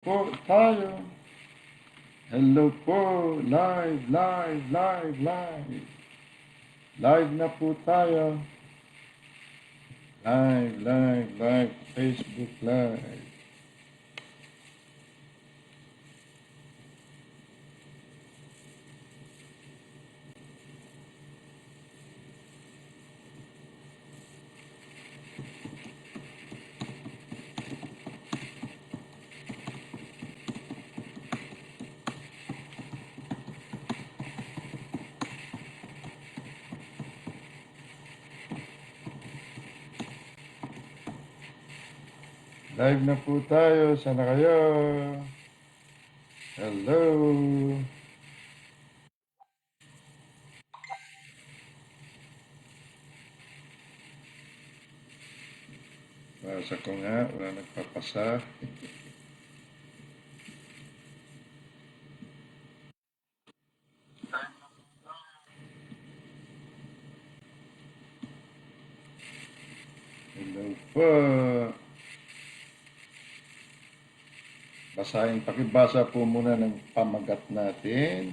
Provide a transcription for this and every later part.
Po tayo. Hello po. Live, live, live, live. Live na po tayo. Live, live, live. Facebook Live. Live na po tayo. Sana kayo? Hello. Basa ko nga. Wala nagpapasa. Hello po. Pakibasa po muna ng pamagat natin.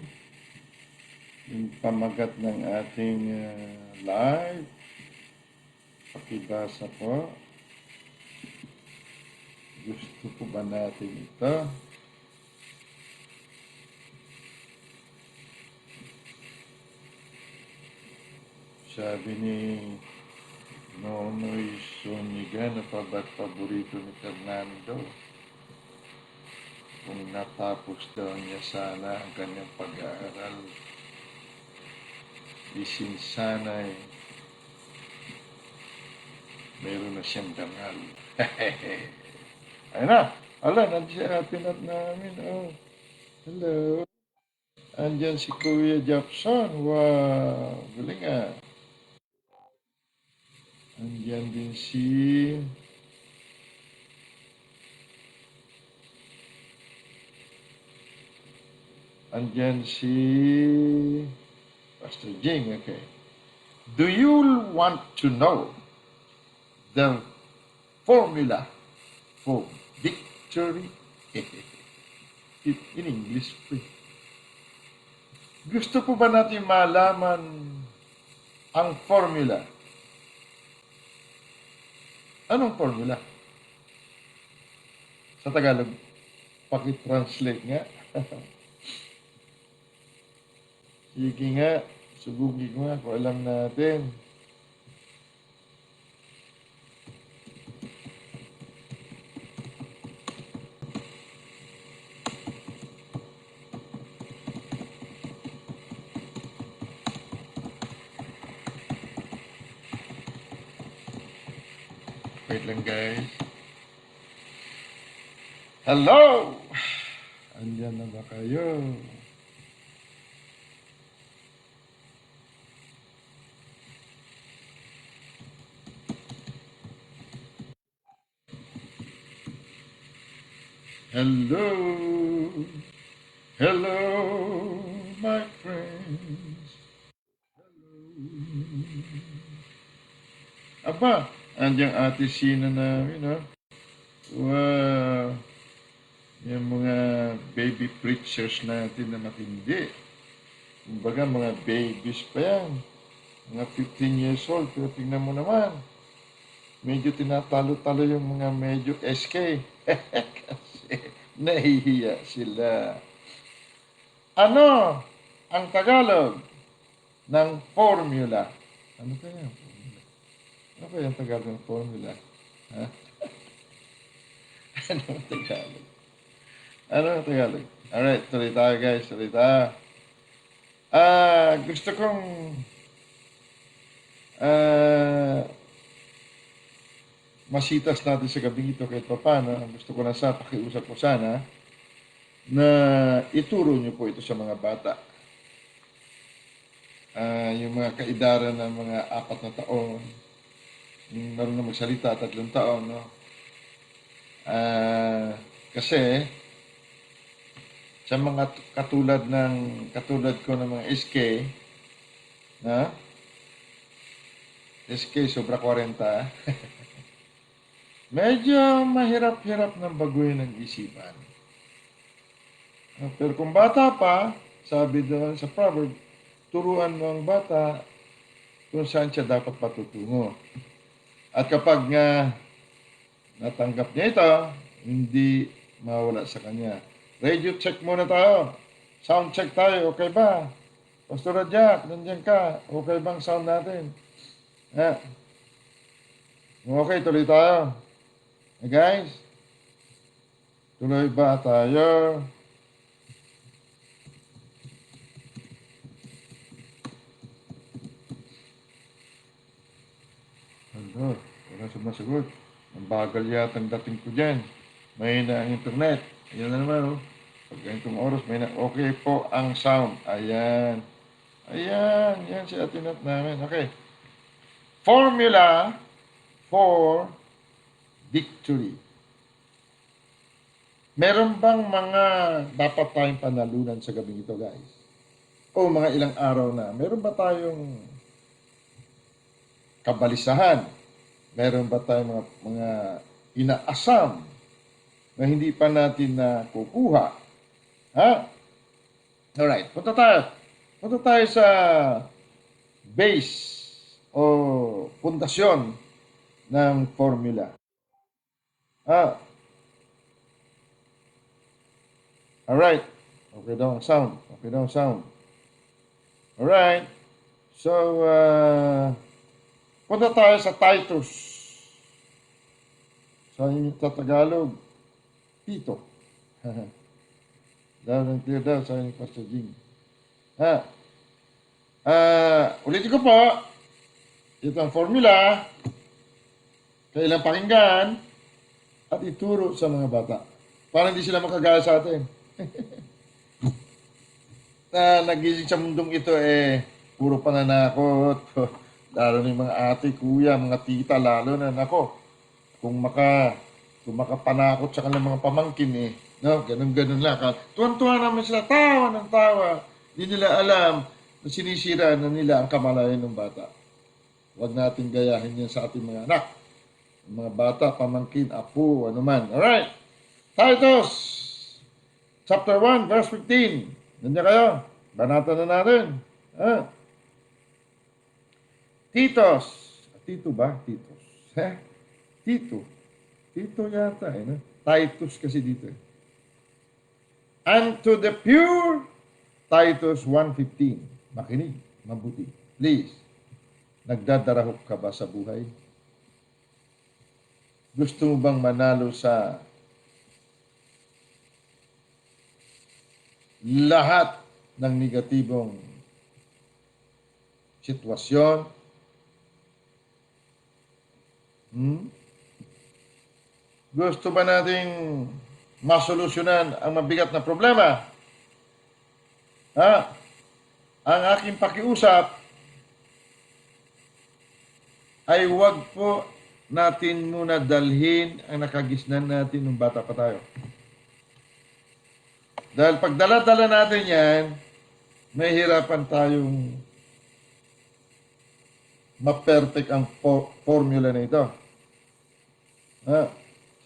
Yung pamagat ng ating live. Pakibasa po. Gusto po ba natin ito? Sabi ni Nonoy Soniga na ba't paborito ni Fernando? Kung natapos daw niya sana ang kanyang pag-aaral, isinsanay meron na siyang dangal. Ayun na. Ala, nandiyan si Atinat namin. Oh, hello. Andyan si Kuya Jackson. Wow, galing ah. Andyan din si Pastor Jing. Okay. Do you want to know the formula for victory? In English po. Gusto po ba natin malaman ang formula? Anong formula? Sa Tagalog, paki-translate nga. Sige nga, subugin ko nga kung alam natin. Wait lang guys. Hello! Andiyan na ba kayo? Hello! Hello, my friends! Hello! Aba, andiyan ate Sina namin, ha? Wow! Yung mga baby preachers natin na matindi. Kumbaga, mga babies pa yan. Mga 15 years old. Pero tingnan mo naman. Medyo tinatalo-talo yung mga medyo SK. Kasi nahihiya sila. Ano ang Tagalog ng formula? Ano kaya ang formula? Ano kaya ang Tagalog ng formula? Ha? Ano ang Tagalog? Ano ang Tagalog? Alright, tuloy tayo guys. Tuloy tayo. Gusto kong masitas natin sa gabing ito kahit paano. Gusto ko na pakiusap ko sana na ituro niyo po ito sa mga bata. Yung mga kaidaran ng mga 4 na taon, yung marunong magsalita, 3 taon, no? Kasi sa mga katulad ko ng mga SK, na SK sobra 40, medyo mahirap-hirap ng baguhin ng isipan. Pero kung bata pa, sabi doon sa proverb, turuan mo ang bata kung saan siya dapat patutungo. At kapag nga natanggap niya ito, hindi mawala sa kanya. Radio check muna tayo. Sound check tayo. Okay ba? Pastor Jack, nandiyan ka. Okay bang sound natin? Eh, okay, tuloy tayo. Guys, tuloy ba tayo? Ano, wala sumasagot. Ang bagal yata ang dating ko dyan. Mahina ang internet. Ayan na naman, oh. Pag ganitong oras, mahina. Okay po ang sound. Ayan. Ayan. Yan si atinat namin. Okay. Formula for victory. Meron bang mga dapat tayong panalunan sa gabing ito, guys? O mga ilang araw na, meron ba tayong kabalisahan? Meron ba tayong mga inaasam na hindi pa natin na kukuha? Ha? Alright, punta tayo. Punta tayo sa base o pundasyon ng formula. Alright. Okay daw ang sound. Okay daw ang sound. Alright. So, punta tayo sa Titus. Sa Tagalog, Tito. Loud and clear daw sa Pastor Jing. Ulitin ko po. Ito ang formula. Kailang pakinggan at ituro sa mga bata. Para hindi sila makagaya sa atin. Nagising sa mundong ito puro pananakot. Lalo na yung mga ate, kuya, mga tita, lalo na nako. Kung makapanakot sa kanilang mga pamangkin no? Ganun lang. Tuwan-tuwa naman sila, tawa ng tawa. Hindi nila alam na sinisira na nila ang kamalayan ng bata. Huwag natin gayahin yan sa ating mga anak. Mga bata, pamangkin, apo, anuman. Alright. Titus, chapter 1, verse 15. Nandiyan kayo. Banatan na natin. Titus. Tito ba? Titus. Tito. Tito yata. No? Titus kasi dito. And to the pure, Titus 1:15. Makinig. Mabuti. Please. Nagdadarahok ka ba sa buhay? Gusto mo bang manalo sa lahat ng negatibong sitwasyon? Gusto ba nating masolusyonan ang mabigat na problema? Ang aking pakiusap ay huwag po natin muna dalhin ang nakagisnan natin nung bata pa tayo. Dahil pag dala-dala natin yan, may hirapan tayong ma-perfect ang formula na ito.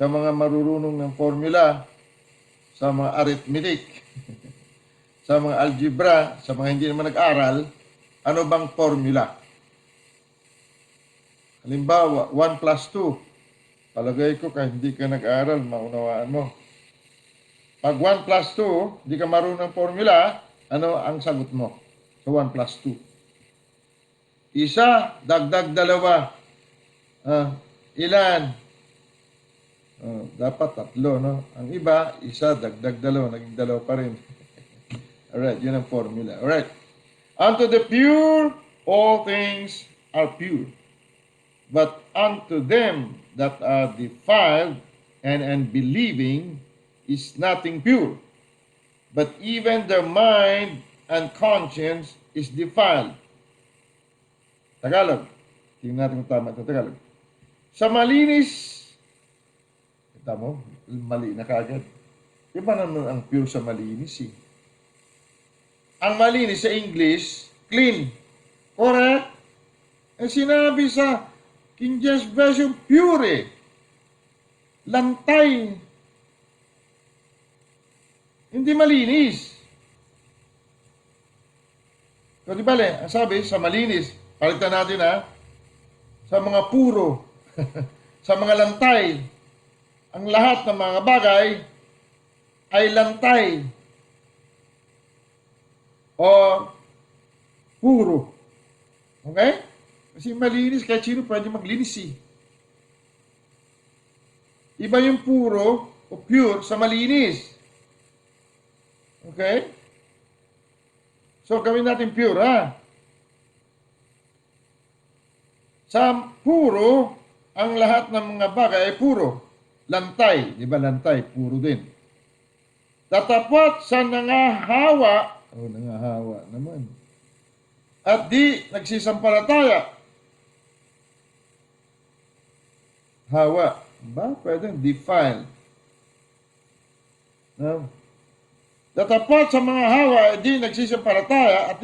Sa mga marurunong ng formula, sa mga arithmetic, sa mga algebra, sa mga hindi naman nag-aral, ano bang formula? Halimbawa, 1 plus 2. Palagay ko kahit hindi ka nag-aral, maunawaan mo. Pag 1 plus 2, hindi ka marunong ng formula, ano ang sagot mo sa 1 plus 2? Isa, dagdag dalawa. Ilan? Dapat tatlo, no? Ang iba, isa, dagdag dalawa, naging dalawa pa rin. Alright, yun ang formula. Alright. Unto the pure, all things are pure. But unto them that are defiled and unbelieving is nothing pure. But even their mind and conscience is defiled. Tagalog. Tingnan natin kung tama ito Tagalog. Sa malinis, kita mo, mali na kaagad. Iba naman ang pure sa malinis Ang malinis sa English, clean. Correct? Sinabi sa King James Version, pure. Lantay. Hindi malinis. So, di bale, ang sabi, sa malinis, palitan natin ha, sa mga puro, sa mga lantay, ang lahat ng mga bagay ay lantay o puro. Okay? Kasi malinis, kahit sino pwede maglinis eh. Iba yung puro o pure sa malinis. Okay? So, gawin natin pure, ha? Sa puro, ang lahat ng mga bagay ay puro. Lantay, di ba lantay, puro din. Tatapat sa nangahawa, nangahawa naman, at di nagsisampalataya. Hawa, ba? Pwedeng defile. No? Tatapat sa mga hawa, at di nagsisampalataya,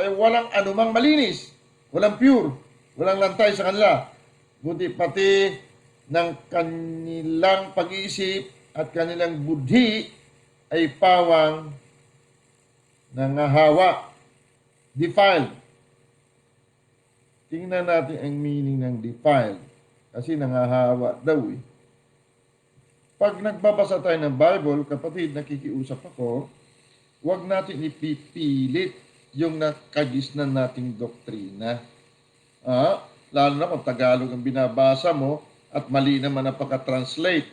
ay walang anumang malinis. Walang pure. Walang lantay sa kanila. Buti pati ng kanilang pag-iisip at kanilang budhi ay pawang nangahawa. Defiled. Tingnan natin ang meaning ng defiled. Kasi nangahawa daw eh. Pag nagbabasa tayo ng Bible, kapatid, nakikiusap ako, huwag natin ipipilit yung nakagisnan nating doktrina. Lalo na kung Tagalog ang binabasa mo at mali naman ang pagka-translate.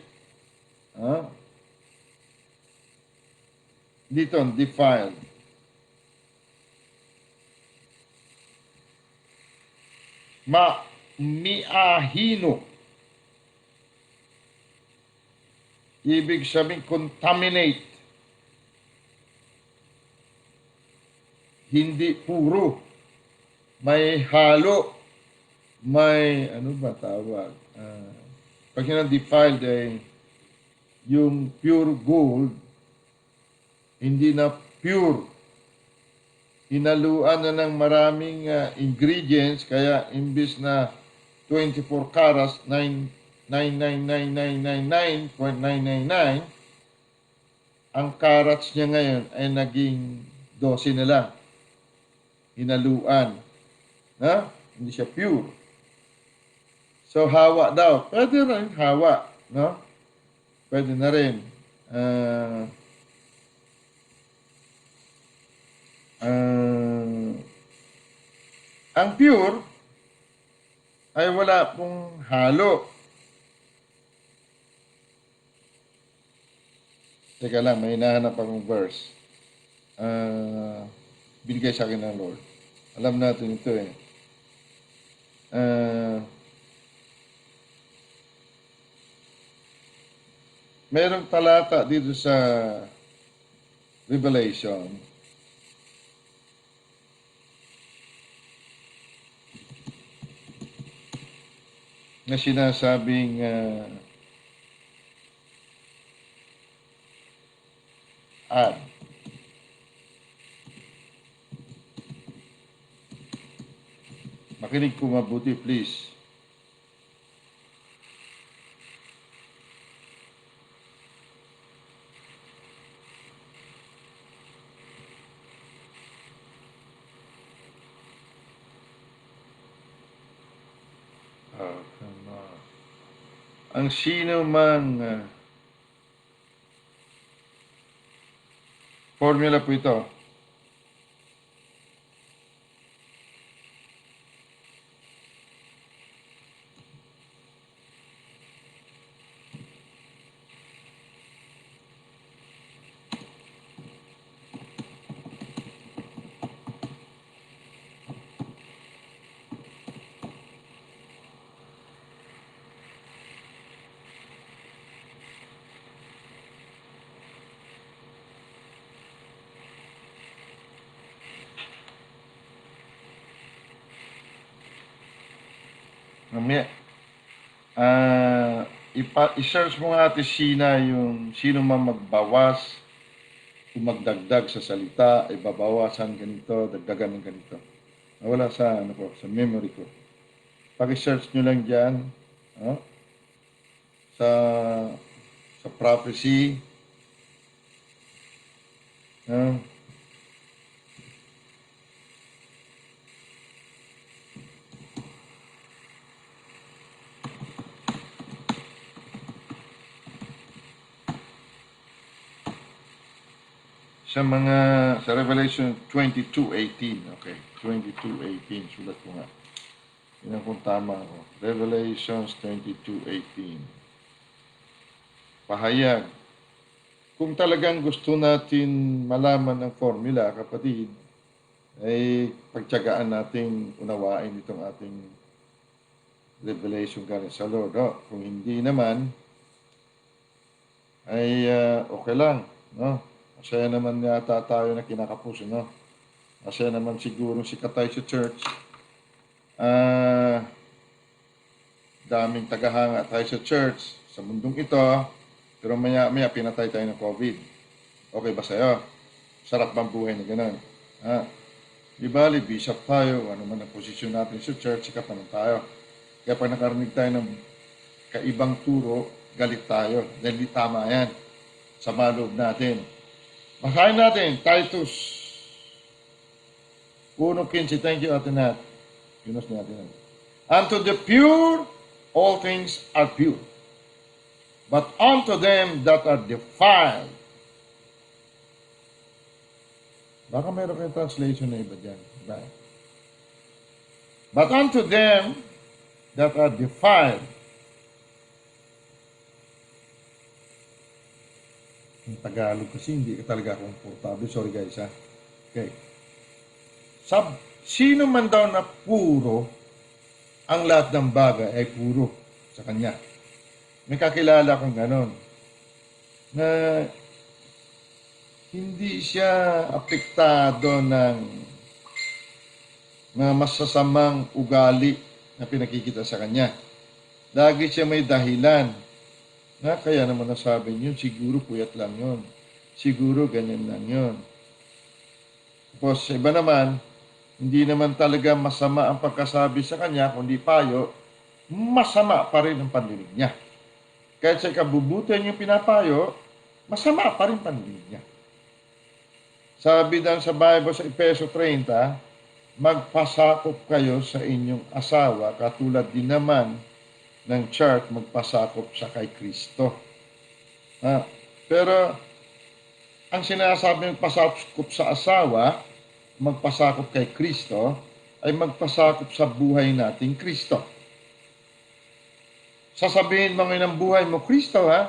Dito, defiled. Miahino. Ibig sabihin, contaminate. Hindi puro. May halo. May, ano ba tawag? Pag defiled ay yung pure gold, hindi na pure. Hinaluan na ng maraming ingredients, kaya imbis na 24 carats, 9999999.999, ang carats niya ngayon ay naging 12 na lang. Hinaluan. Hindi siya pure. So, hawa daw. Pwede rin hawa. No? Pwede na rin. Ang pure ay wala pong halo. Teka lang, may hinahanap akong verse. Binigay sa akin ng Lord. Alam natin ito eh. Merong talata dito sa Revelation. Na sinasabing makinig po mabuti, please. Come on. Ang sino mang formula po ito. Mamaya, i-search mo nga Ate Sheena yung sino man magbawas, kung magdagdag sa salita, ay babawasan ganito, dagdagan ng ganito. Wala sa, sa memory ko. Pag-search nyo lang dyan, sa prophecy, Ah, sa Revelation 22:18, okay, 22:18, sulat ko nga. Yan kung tama ako. Revelations 22:18. Pahayag. Kung talagang gusto natin malaman ang formula, kapatid, ay pagtiyagaan natin unawain itong ating revelation galing sa Lord. Oh, kung hindi naman, ay okay lang. No? Masaya naman yata tayo na kinakapuso. No? Masaya naman siguro sikat tayo sa church. Daming tagahanga tayo sa church, sa mundong ito, pero maya pinatay tayo ng COVID. Okay ba sa'yo? Sarap bang buhay na gano'n? Di bali, bishop tayo, ano man ang posisyon natin sa church, sikat naman tayo. Kaya pag nakarinig tayo ng kaibang turo, galit tayo. Dahil di tama yan sa maloob natin. Basahin natin, Titus 1:15. Thank you, Ate Nat. Yunus natin. Unto the pure, all things are pure. But unto them that are defiled. Baka meron kayong translation na iba dyan. Right? But unto them that are defiled. Ang Tagalog kasi hindi ka talaga komportable. Sorry guys ha. Okay. Sino man daw na puro, ang lahat ng bagay ay puro sa kanya. May kakilala kong ganon, na hindi siya apektado ng masasamang ugali na pinakikita sa kanya. Lagi siya may dahilan na kaya naman nasabi niyo, siguro puyat lang yun. Siguro ganyan lang yun. Tapos iba naman, hindi naman talaga masama ang pagkasabi sa kanya, kundi payo, masama pa rin ang pandinig niya. Kahit sa kabubutan yung pinapayo, masama pa rin pandinig niya. Sabi daw sa Bible sa Efeso 30, magpasakop kayo sa inyong asawa, katulad din naman ng church magpasakop sa kay Kristo. Pero ang sinasabi magpasakop sa asawa, magpasakop kay Kristo, ay magpasakop sa buhay nating Kristo. Sasabihin mo ngayon ang buhay mo, Kristo, ha?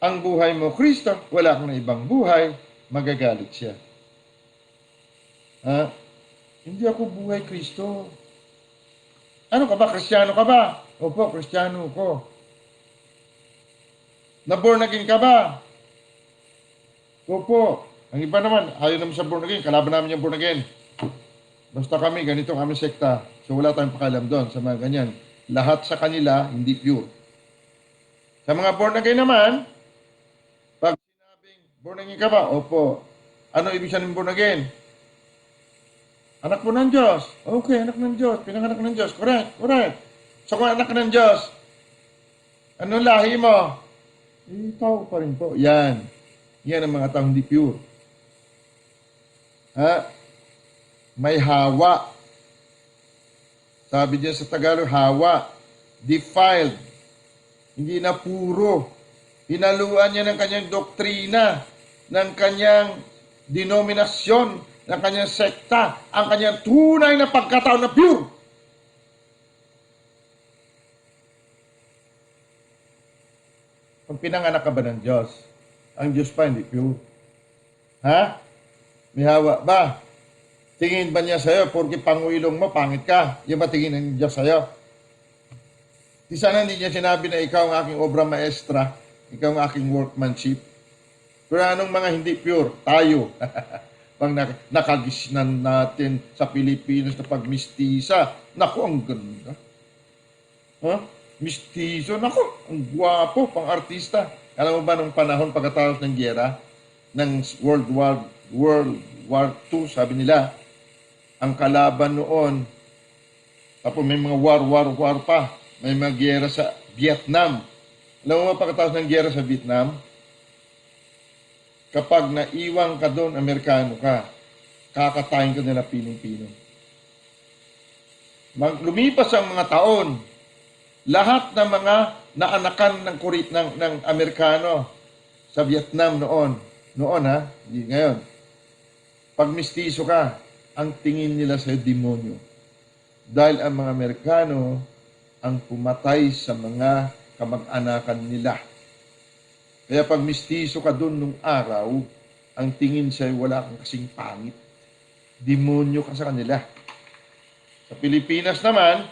Ang buhay mo, Kristo, wala kang ibang buhay, magagalit siya. Hindi ako buhay Kristo. Ano ka ba? Kristiyano ka ba? Opo, Kristiyano ko. Na-born again ka ba? Opo. Ang iba naman, ayaw naman sa born again, kalaban namin yung born again. Basta kami, ganito kami sekta. So wala tayong pakialam doon sa mga ganyan. Lahat sa kanila, hindi pure. Sa mga born again naman, pag sinabing, born again ka ba? Opo. Ano ibig sabihin born again? Anak mo ng Diyos. Okay, anak ng Diyos. Pinanganak ng Diyos. Correct, correct. So kung anak ng Diyos, anong lahi mo? Tao pa rin po. Yan. Yan ang mga taong hindi pure. May hawa. Sabi diyan sa Tagalog, hawa. Defiled. Hindi na puro. Hinaluan niya ng kanyang doktrina, ng kanyang denominasyon, ng kanyang sekta, ang kanyang tunay na pagkatao na pure. Kung pinanganak ka ba ng Diyos, ang Diyos pa hindi pure. May hawa ba? Tingin ba niya sa'yo, porque panguilong mo, pangit ka? Yung ba tingin ng Diyos sa'yo? Di sana hindi niya sinabi na ikaw ang aking obra maestra, ikaw ang aking workmanship. Pero anong mga hindi pure? Tayo. Pag nakagisnan natin sa Pilipinas na pagmistisa, naku, ang ganda. Mistiso, naku, ang gwapo, pang artista. Alam mo ba nung panahon pagkatapos ng giyera, ng World War II, sabi nila, ang kalaban noon, tapos may mga war pa, may mga giyera sa Vietnam. Alam mo ba pagkatapos ng giyera sa Vietnam, kapag naiwang ka doon, Amerikano ka, kakatayin ka nila pinong-pino. Lumipas ang mga taon, lahat ng mga naanakan ng Amerikano sa Vietnam noon ha, hindi ngayon. Pag mistiso ka, ang tingin nila sa demonyo. Dahil ang mga Amerikano ang pumatay sa mga kamag-anakan nila. Kaya pag mistiso ka doon nung araw, ang tingin sa'yo wala kang kasing pangit. Demonyo ka sa kanila. Sa Pilipinas naman,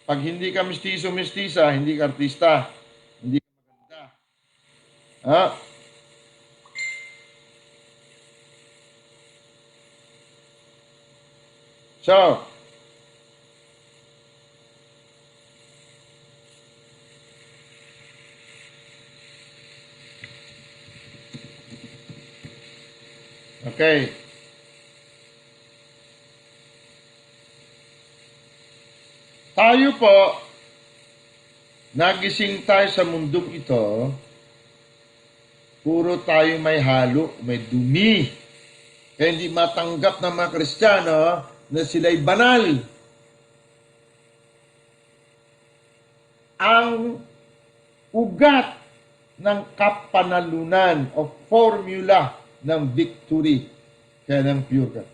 pag hindi ka mistiso-mistisa, hindi ka artista, hindi ka maganda. Ha? So, okay. Tayo po, nagising tayo sa mundong ito, puro tayo may halo, may dumi. Kaya hindi matanggap ng mga Kristiyano na sila'y banal. Ang ugat ng kapanalunan o formula ng victory, kaya ng pure ka.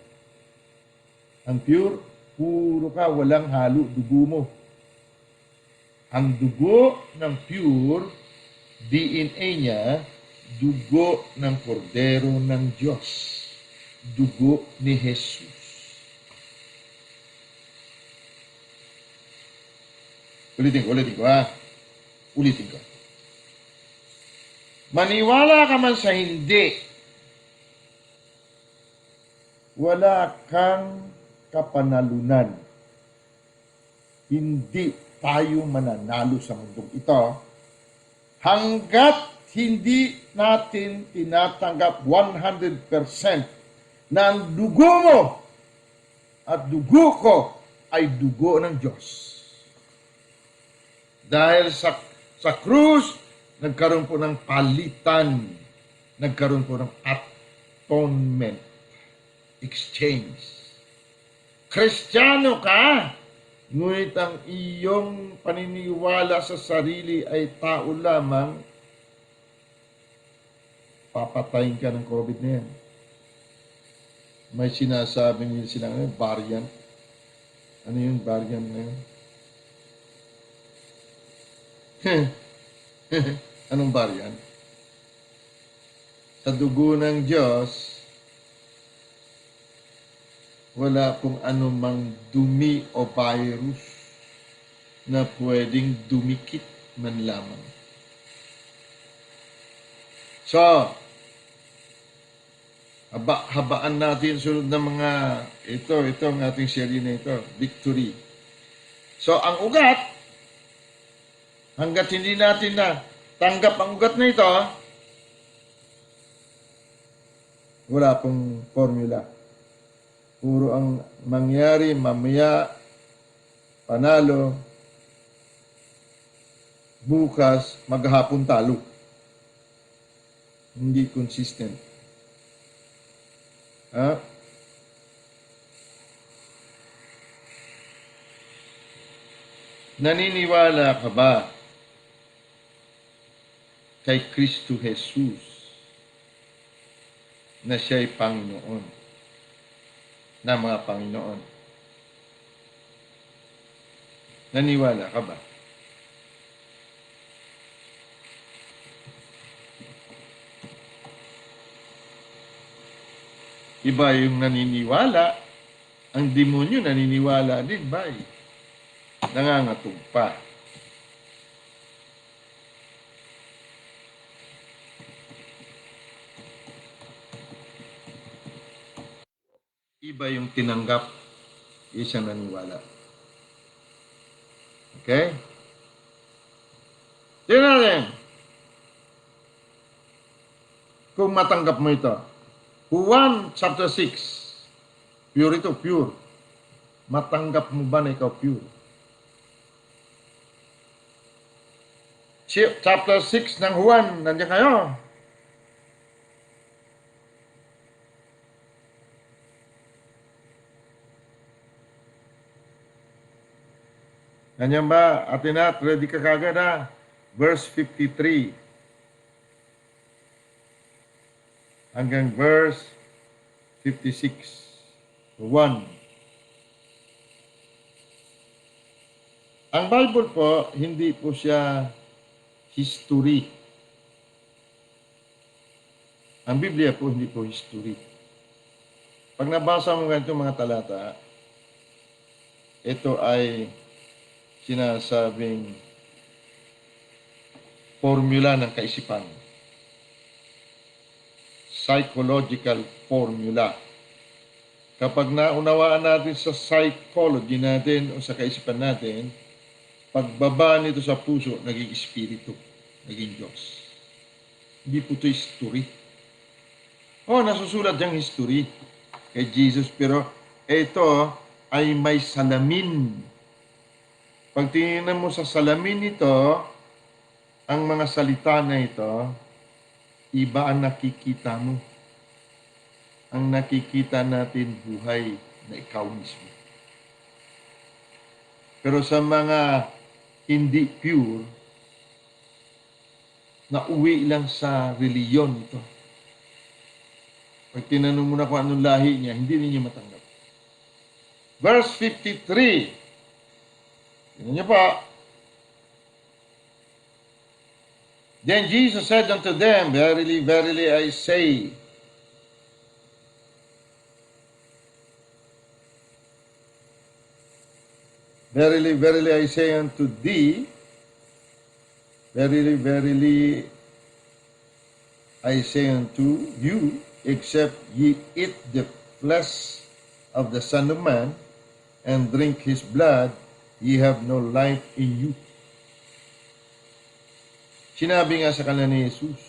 Ang pure, puro ka, walang halo, dugo mo. Ang dugo ng pure, DNA niya, dugo ng kordero ng Diyos. Dugo ni Jesus. Ulitin ko ha. Ulitin ko. Maniwala ka man sa hindi, wala kang kapanalunan. Hindi tayo mananalo sa mundong ito hanggat hindi natin tinatanggap 100% na ang dugo mo at dugo ko ay dugo ng Diyos. Dahil sa krus, nagkaroon po ng palitan, nagkaroon po ng atonement, exchange. Kristiyano ka, ngunit ang iyong paniniwala sa sarili ay tao lamang, papatayin ka ng COVID na yan. May sinasabi nila silang variant. Ano yung variant na yun? Anong variant? Sa dugo ng Diyos, wala pong anumang dumi o virus na pwedeng dumikit man lamang. So, habaan natin sunod na mga ito ang ating serie na ito, victory. So, ang ugat, hanggat hindi natin na tanggap ang ugat na ito, wala pong formula. Puro ang mangyari, mamaya, panalo, bukas, maghapon talo. Hindi consistent. Ha? Naniniwala ka ba kay Kristo Jesus na siya'y Panginoon na mga Panginoon? Naniwala ka ba? Iba yung naniniwala, ang demonyo naniniwala din ba? Nangangatog pa. Iba yung tinanggap, isang naniwala. Okay? Tingnan natin. Kung matanggap mo ito. Juan chapter 6. Pure ito, pure. Matanggap mo ba na ikaw pure? Chapter 6 ng Juan, nandiyan kayo. Ganyan ba, Atinat? Ready ka kagad ha? Verse 53 hanggang verse 56. 1. Ang Bible po, hindi po siya history. Ang Biblia po, hindi po history. Pag nabasa mo ganito mga talata, ito ay sinasabing formula ng kaisipan. Psychological formula. Kapag naunawaan natin sa psychology natin o sa kaisipan natin, pagbaba nito sa puso, naging espiritu, naging Diyos. Hindi po ito history. Nasusulat diyang history kay Jesus, pero ito ay may salamin. Pag tingnan mo sa salamin nito, ang mga salita na ito, iba ang nakikita mo. Ang nakikita natin buhay na ikaw mismo. Pero sa mga hindi pure, na uwi lang sa reliyon ito. Pag tinanong mo na kung anong lahi niya, hindi ninyo matanggap. Verse 53. Tingnan niyo pa. Then Jesus said unto them, Verily, verily, I say, Verily, verily, I say unto thee, Verily, verily, I say unto you, except ye eat the flesh of the Son of Man, and drink his blood, ye have no life in you. Sinabi nga sa kanila ni Jesus,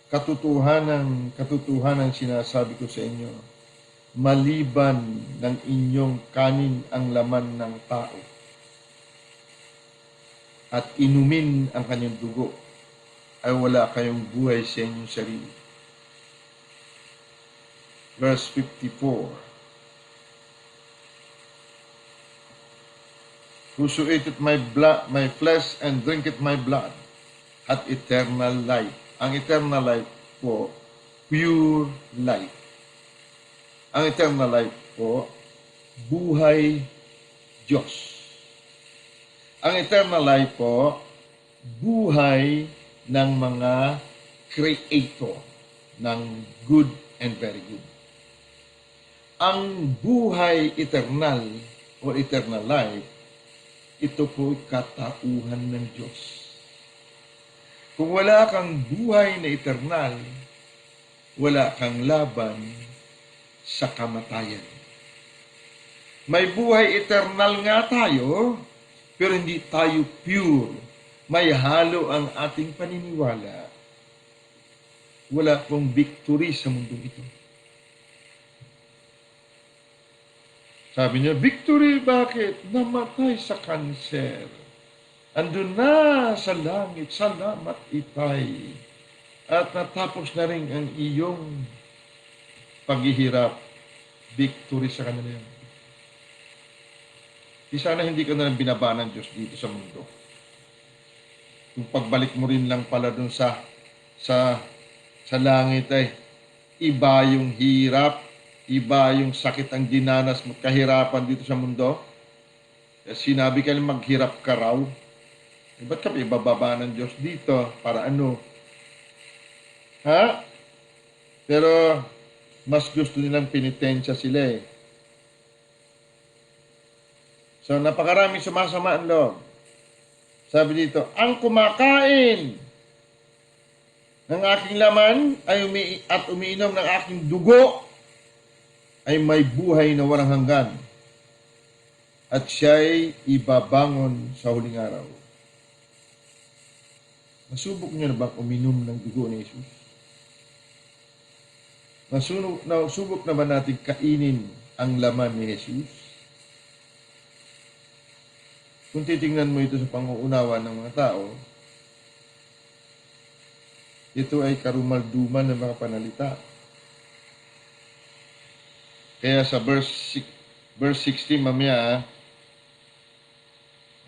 katotohanan sinasabi ko sa inyo, maliban ng inyong kanin ang laman ng tao at inumin ang kanyang dugo, ay wala kayong buhay sa inyong sarili. Verse 54. Whoso eateth my flesh and drinketh my blood hath eternal life. Ang eternal life po, pure life. Ang eternal life po, buhay Diyos. Ang eternal life po, buhay ng mga creator ng good and very good. Ang buhay eternal o eternal life, ito po katauhan ng Diyos. Kung wala kang buhay na eternal, wala kang laban sa kamatayan. May buhay eternal nga tayo, pero hindi tayo pure. May halo ang ating paniniwala. Wala pong victory sa mundong ito. Sabi niya, victory, bakit? Namatay sa kanser. Andun na sa langit, salamat itay. At natapos na rin ang iyong paghihirap, victory sa kanila yan. Di sana hindi ka na lang binaba ng Diyos dito sa mundo. Kung pagbalik mo rin lang pala dun sa langit ay iba yung hirap, iba yung sakit ang dinanas mo, kahirapan dito sa mundo. Sinabi ka lang maghirap ka raw. Ba't ka ibababa ng Diyos dito? Para ano? Ha? Pero mas gusto nilang penitensya sila eh. So, napakaraming sumasama ang loob. Sabi dito, ang kumakain ng aking laman ay umiinom ng aking dugo ay may buhay na walang hanggan. At siya'y ibabangon sa huling araw. Nasubok niyo na ba uminom ng dugo ni Jesus? Nasubok na ba natin kainin ang laman ni Jesus? Kung titingnan mo ito sa panguunawa ng mga tao, ito ay karumalduman ng mga panalita. Kaya sa verse 16 mamaya,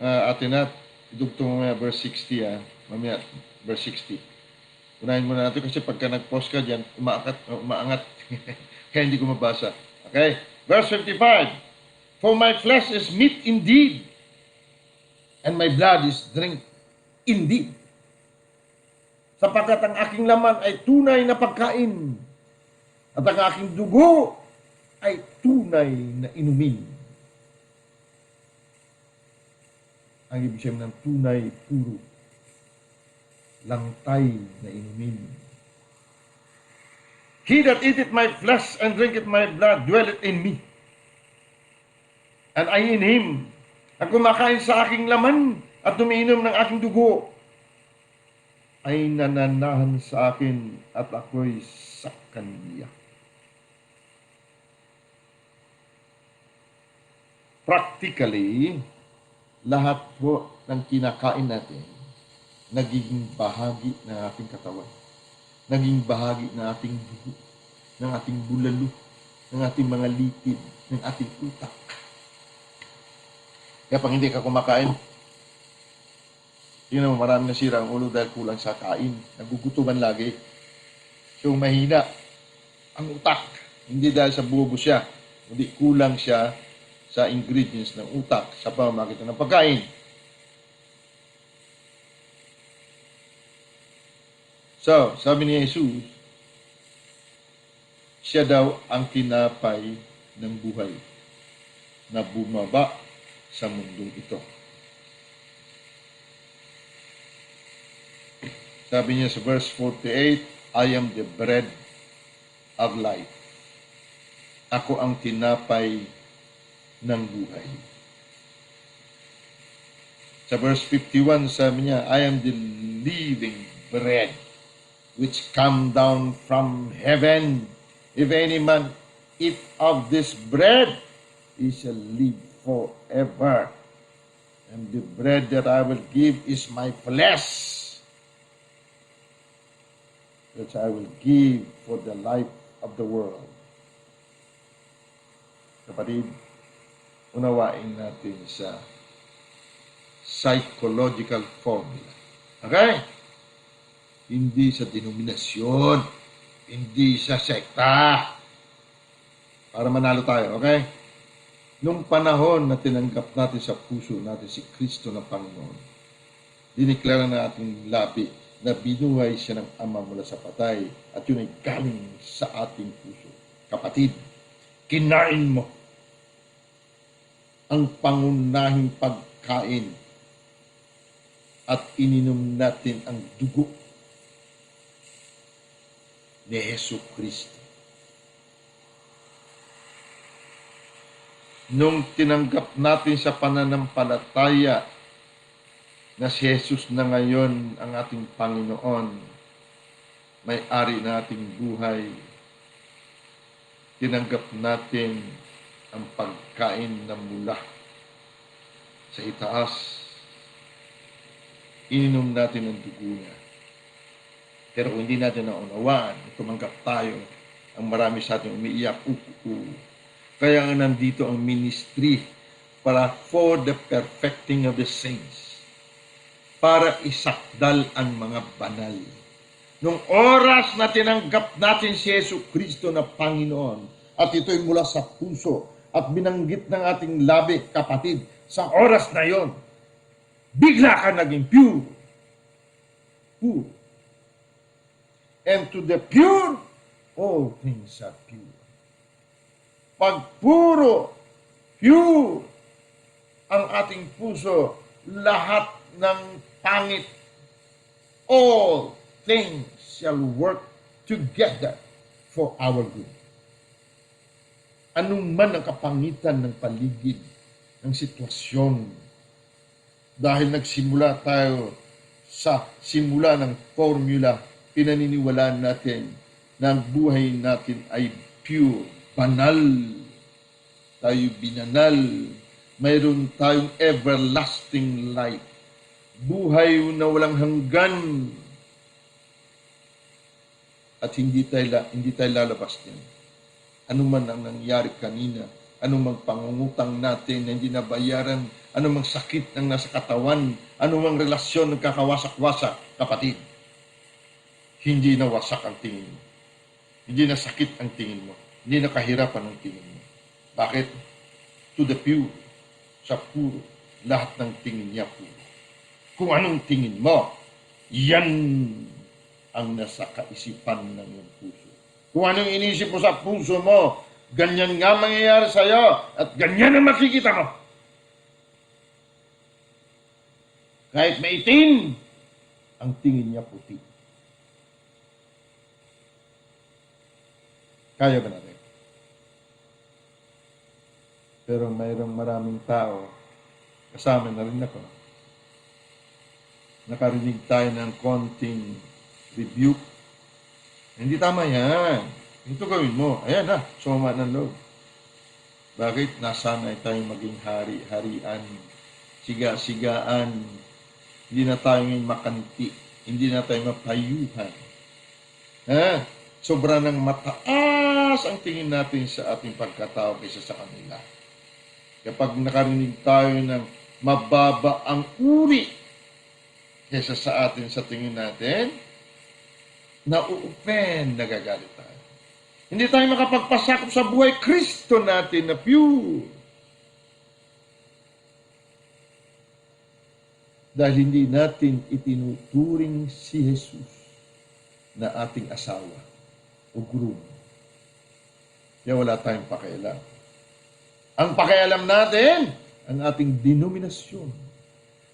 Ate Nat, idugtong mamaya verse 60 mamaya verse 60. Unahin muna natin kasi pagka nag-post ka dyan, umaangat. Kaya hindi ko mabasa. Okay? Verse 55. For my flesh is meat indeed, and my blood is drink indeed. Sapagkat ang aking laman ay tunay na pagkain, at ang aking dugo ay tunay na inumin. Ang ibig sabihin ng tunay, puro, langtay na inumin. He that eateth my flesh and drinketh my blood dwelleth in me, and I in him. Ang kumakain sa aking laman at umiinom ng aking dugo ay nananahan sa akin at ako'y sa kanya. Practically, lahat po ng kinakain natin nagiging bahagi ng ating katawan. Naging bahagi ng ating dugo, ng ating bulalo, ng ating mga litid, ng ating utak. Kaya pag hindi ka kumakain, yun naman, marami nasira ang ulo dahil kulang sa kain. Nagugutuman lagi. So, mahina ang utak. Hindi dahil sa bobo siya, hindi kulang siya sa ingredients ng utak sa pamamagitan ng pagkain. So, sabi ni Jesus, siya daw ang tinapay ng buhay na bumaba sa mundong ito. Sabi niya sa verse 48, I am the bread of life. Ako ang tinapay ng buhay. Sa verse 51, sabi niya, I am the living bread which come down from heaven. If any man eat of this bread, he shall live forever. And the bread that I will give is my flesh, which I will give for the life of the world. Kapatid, unawain natin sa psychological formula. Okay? Hindi sa denominasyon, hindi sa sekta. Para manalo tayo, okay? Nung panahon na tinanggap natin sa puso natin si Kristo na Panginoon, diniklara na ating labi na binuhay siya ng Ama mula sa patay at yun ay galing sa ating puso. Kapatid, kinain mo ang pangunahing pagkain at ininom natin ang dugo ni Hesus Kristo. Nung tinanggap natin sa pananampalataya na si Jesus na ngayon ang ating Panginoon, may-ari na ating buhay, tinanggap natin ang pagkain na mula sa itaas. Ininom natin ang dugo niya. Pero kung hindi natin naunawaan, tumanggap tayo, ang marami sa atin umiiyak, Kaya nga nandito ang ministry para for the perfecting of the saints, para isakdal ang mga banal. Nung oras na tinanggap natin si Yesu Kristo na Panginoon, at ito'y mula sa puso, at binanggit ng ating labi, kapatid, sa oras na yon, bigla ka naging pure. Pure. And to the pure, all things are pure. Pag puro, pure, ang ating puso, lahat ng pangit, all things shall work together for our good. Anong man ang kapangitan ng paligid, ng sitwasyon, dahil nagsimula tayo sa simula ng formula, pinaniniwalaan natin na ang buhay natin ay pure, banal, tayo binanal, mayroon tayong everlasting life, buhay na walang hanggan, at hindi tayo lalabas din. Ano man ang nangyari kanina anumang pangungutang natin na hindi nabayaran, anumang sakit ang nasa katawan, anumang relasyon ng kakawasak-wasak, kapatid, hindi nawasak ang tingin mo. Hindi nasakit ang tingin mo. Hindi nakahirapan ang tingin mo. Bakit? To the pure, sa puro, lahat ng tingin niya puro. Kung anong tingin mo, yan ang nasa kaisipan ng iyong puso. Kung anong inisip mo sa puso mo, ganyan nga mangyayari sa'yo at ganyan ang makikita mo. Kahit maitim, ang tingin niya puti. Kaya ba natin? Pero mayroong maraming tao, kasama na rin ako, nakarinig tayo ng konting rebuke. Hindi tama yan. Ito gawin mo. Ayan na, soma ng loob. Bakit? Nasanay tayong maging hari-harian, siga-sigaan. Hindi na tayo ngayon makanti. Hindi na tayo mapayuhan. Sobra ng mataas ang tingin natin sa ating pagkatao kaysa sa kanila. Kapag nakarinig tayo ng mababa ang uri kaysa sa atin sa tingin natin, na-offend, nagagalit tayo. Hindi tayo makapagpasakop sa buhay Kristo natin na pure. Dahil hindi natin itinuturing si Jesus na ating asawa o groom. Kaya wala tayong pakialam. Ang pakialam natin, ang ating denominasyon,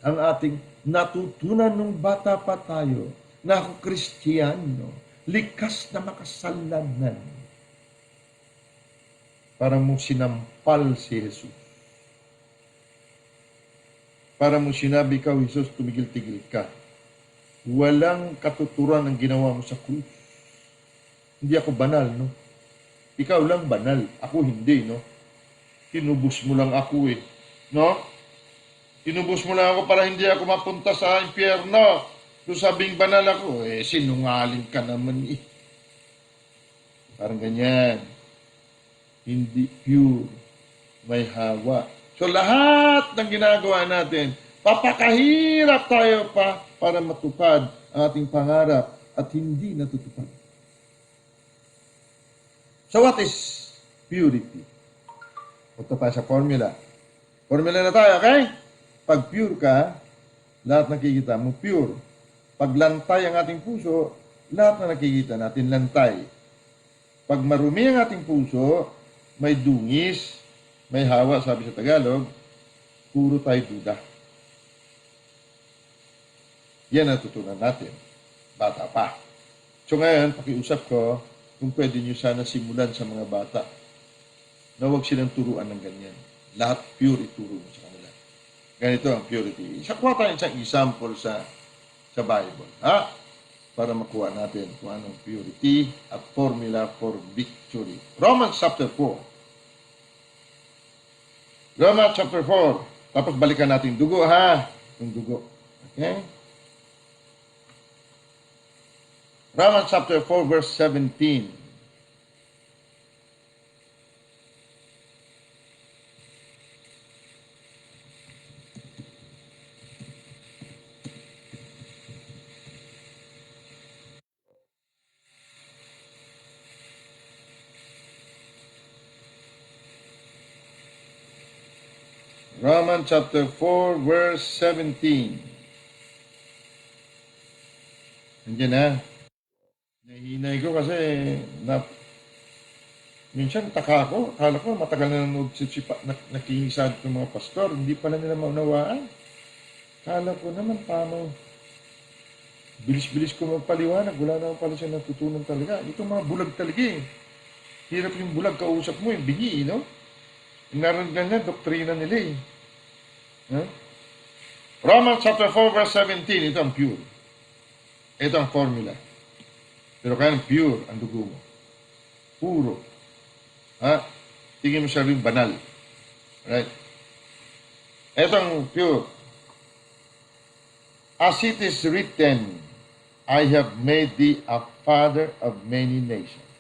ang ating natutunan nung bata pa tayo, na ako Kristiyano, likas na makasalanan. Para mong sinampal si Jesus. Para mong sinabi ka, Jesus, tumigil-tigil ka. Walang katuturan ang ginawa mo sa krus. Hindi ako banal, no? Ikaw lang banal. Ako hindi, no? Tinubos mo lang ako, eh. No? Tinubos mo lang ako para hindi ako mapunta sa impyerno. So sabing banal ako, eh, sinungaling ka naman, eh. Parang ganyan. Hindi pure. May hawa. So lahat ng ginagawa natin, papakahirap tayo pa para matupad ang ating pangarap at hindi natutupad. So what is purity? Punta tayo sa formula. Formula na tayo, okay? Pag pure ka, lahat nakikita mo pure. Pag lantay ang ating puso, lahat na nakikita natin lantay. Pag marumi ang ating puso, may dungis, may hawa, sabi sa Tagalog, puro tayo duda. Yan ang tutunan natin. Bata pa. So ngayon, pakiusap ko, kung pwede nyo sana simulan sa mga bata na huwag silang turuan ng ganyan. Lahat pure ituro mo sa kanila. Ganito ang purity. Kuha tayo isang example sa Bible. Para makuha natin kung anong purity at formula for victory. Romans chapter 4. Romans chapter 4. Tapos balikan natin dugo, ha? Yung dugo. Okay? Romans chapter 4 verse 17. Romans chapter 4 verse 17. Nandiyan na. Nahinay ko kasi minsan taka ko. Akala ko matagal na nanood nakikinig ng mga pastor. Hindi pala nila maunawaan. Akala ko naman paano. Bilis-bilis ko magpaliwanag. Wala naman pala siya natutunan talaga. Ito mga bulag talaga eh. Hirap yung bulag kausap mo. Yung bingi, no? Naroon ganyan, doktrina nila eh. Huh? Romans chapter 4 verse 17. Ito ang pure. Ito ang formula. Pero kaya pure ang dugo mo. Puro. Tingin mo siya rin banal. Right? Ito ang pure. As it is written, I have made thee a father of many nations.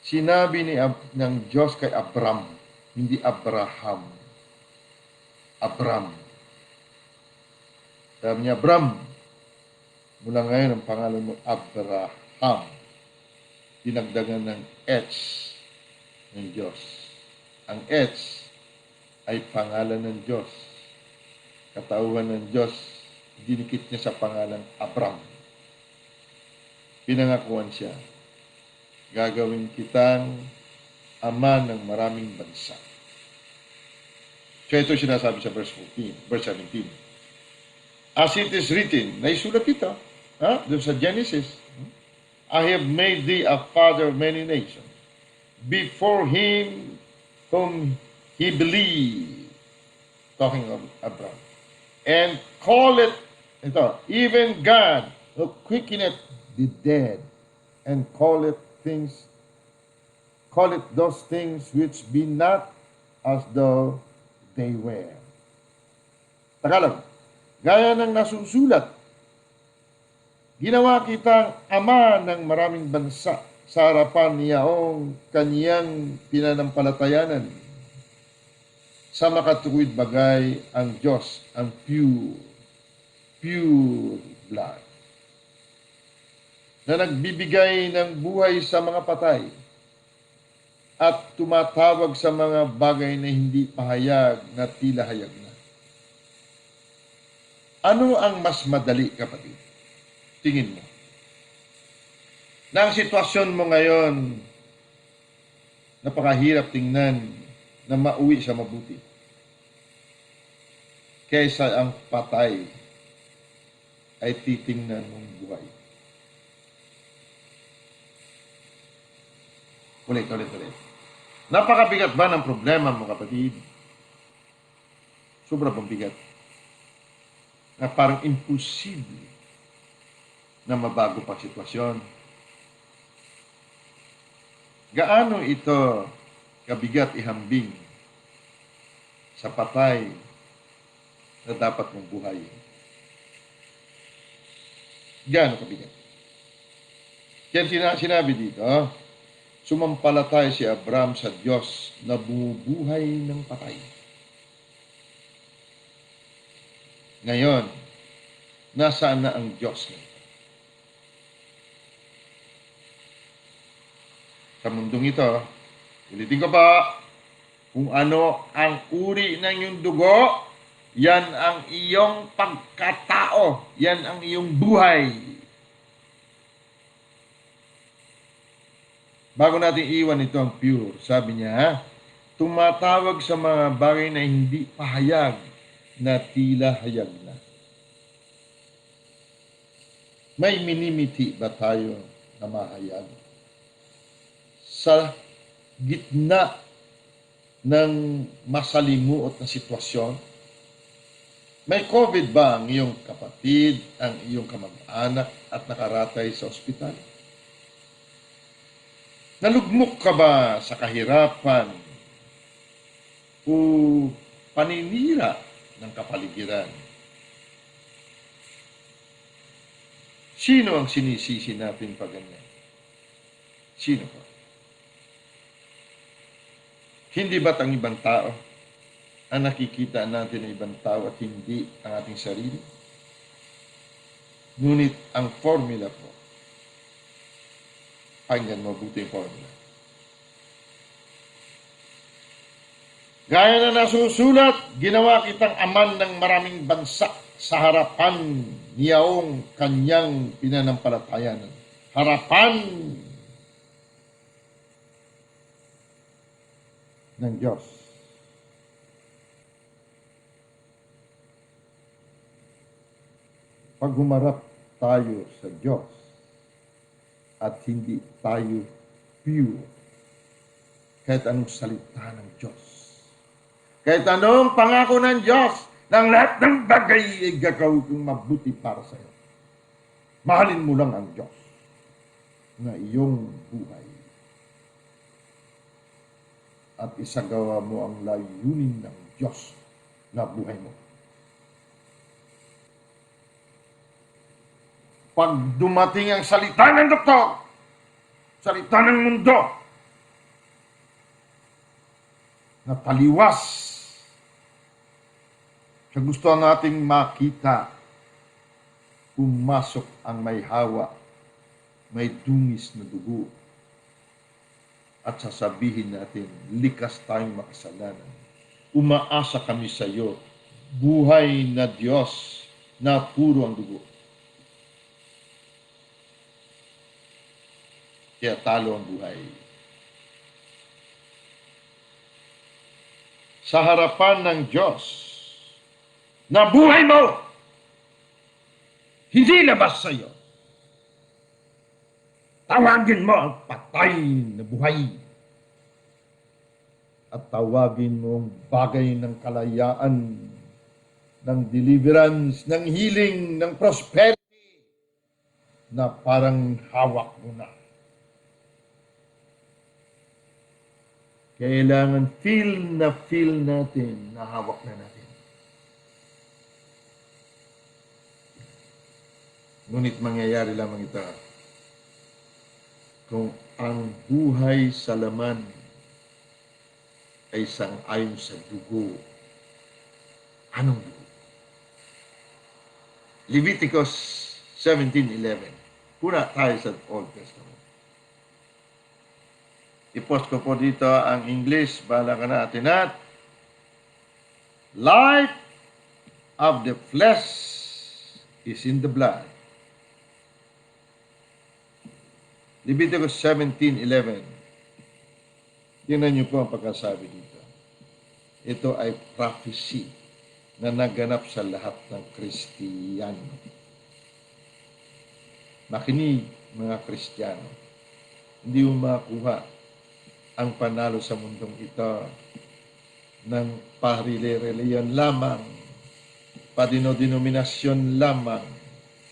Sinabi ng Diyos kay Abram, hindi Abraham. Abram. Sabi niya, Abram, mula ngayon ang pangalan mo Abraham. Dinagdagan ng H ng Diyos. Ang H ay pangalan ng Diyos. Katauhan ng Diyos, dinikit niya sa pangalang Abram. Pinangakuan siya, gagawin kitang ama ng maraming bansa. So ito sinasabi sa verse 17. As it is written, naisulat ito, doon sa Genesis, I have made thee a father of many nations. Before him whom he believed, talking of Abraham, and call it, even God who quickeneth the dead, and call it those things which be not as though they were. Tagalog, gaya ng nasusulat, ginawa kitang ama ng maraming bansa sa harapan niyaong kaniyang pinanampalatayanan. Sa makatuwid bagay ang Diyos, ang pure blood, na nagbibigay ng buhay sa mga patay at tumatawag sa mga bagay na hindi pahayag na tila hayag na. Ano ang mas madali, kapatid? Tingin mo. Na ang sitwasyon mo ngayon, napakahirap tingnan na mauwi sa mabuti. Kaysa ang patay ay titingnan mong buhay. Ulit. Napakabigat ba ng problema mo, kapatid? Sobrang bigat. Na parang imposible na mabago pa sitwasyon. Gaano ito kabigat ihambing sa patay na dapat mong buhayin? Gaano kabigat? Kaya sinabi dito, sumampalataya si Abraham sa Diyos na bumubuhay ng patay. Ngayon, nasaan na ang Diyos nito? Sa mundong ito, ulitin ko pa, kung ano ang uri ng iyong dugo, yan ang iyong pagkatao, yan ang iyong buhay. Bago natin iwan ito ang pure, sabi niya, tumatawag sa mga bagay na hindi pahayag na tila hayag na. May minimiti ba tayo na mahayag? Sa gitna ng masalimuot na sitwasyon, may COVID ba ang iyong kapatid, ang iyong kamag-anak at nakaratay sa ospital? Nalugmok ka ba sa kahirapan o paninira ng kapaligiran? Sino ang sinisisi natin pag ganyan? Sino pa? Hindi ba't ang ibang tao ang nakikita natin ng ibang tao at hindi ang ating sarili? Ngunit ang formula po, pakinggan mabuti yung formula. Gaya na nasusulat, ginawa kitang aman ng maraming bansa sa harapan niyaong kanyang pinanampalatayanan. Harapan ng Diyos. Pag humarap tayo sa Diyos at hindi tayo pure, kahit anong salita ng Diyos, kahit anong pangako ng Diyos, ng lahat ng bagay ay gagawin kong mabuti para sa iyo. Mahalin mo lang ang Diyos na iyong buhay. At isagawa mo ang layunin ng Diyos na buhay mo. Pag dumating ang salita ng doktor, salita ng mundo, na taliwas sa gusto nating makita, pumasok ang may hawa, may dungis na dugo, at sasabihin natin, likas tayong makasalanan. Umaasa kami sa iyo, buhay na Diyos na puro ang dugo. Kaya talo ang buhay. Sa harapan ng Diyos, na buhay mo, hindi labas sa iyo. Tawagin mo ang patay na buhay. At tawagin mo ang bagay ng kalayaan, ng deliverance, ng healing, ng prosperity, na parang hawak mo na. Kailangan feel natin na hawak na natin. Ngunit mangyayari lamang ito kung ang buhay sa laman ay sang-ayon sa dugo. Anong dugo? Leviticus 17:11. Puna tayo sa Old Testament. I-post ko po dito ang English. Bahala ka na, atinat. Life of the flesh is in the blood. Leviticus 17:11. Tingnan niyo po ang pagkasabi dito. Ito ay prophecy na naganap sa lahat ng Kristiyano. Makinig, mga Kristiyano. Hindi mo makuha ang panalo sa mundong ito ng parireliyon lamang, padino-denominasyon lamang,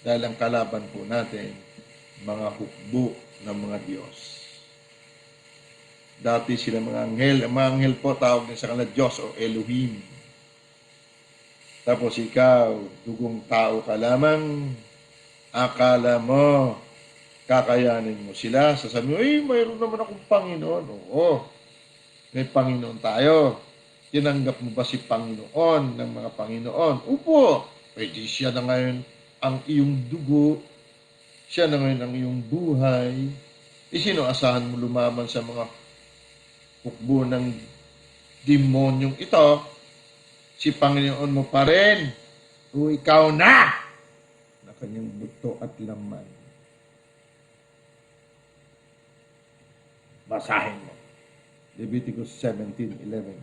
dahil ang kalaban po natin, mga hukbo ng mga Diyos. Dati sila mga anghel. Ang mga anghel po, tawag din sa kanila Diyos o Elohim. Tapos ikaw, dugong tao ka lamang, akala mo, kakayanin mo sila. Sasabihin mo, mayroon naman akong Panginoon. Oo, may Panginoon tayo. Tinanggap mo ba si Panginoon ng mga Panginoon? Upo, pwede siya na ngayon ang iyong dugo. Siya na ngayon ang iyong buhay. Sino asahan mo lumaban sa mga hukbo ng demonyong ito? Si Panginoon mo pa rin. O ikaw na kanyang buto at laman. Basahin mo. Leviticus 17:11.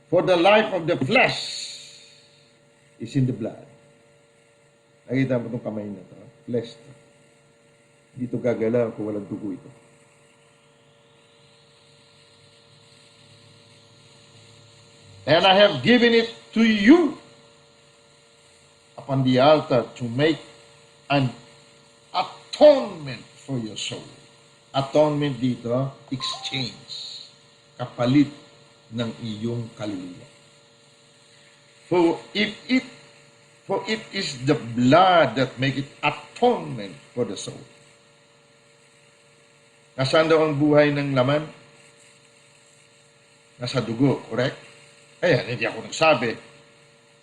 For the life of the flesh is in the blood. Nakita mo itong kamay na ito. Flesh ito. Dito gagalaw kung walang dugo ito. And I have given it to you upon the altar to make an atonement for your soul. Atonement dito, exchange. Kapalit ng iyong kaluluwa. For it is the blood that make it atonement for the soul. Nasaan daw ang buhay ng laman? Nasa dugo, correct? Ayan, hindi ako nagsabi.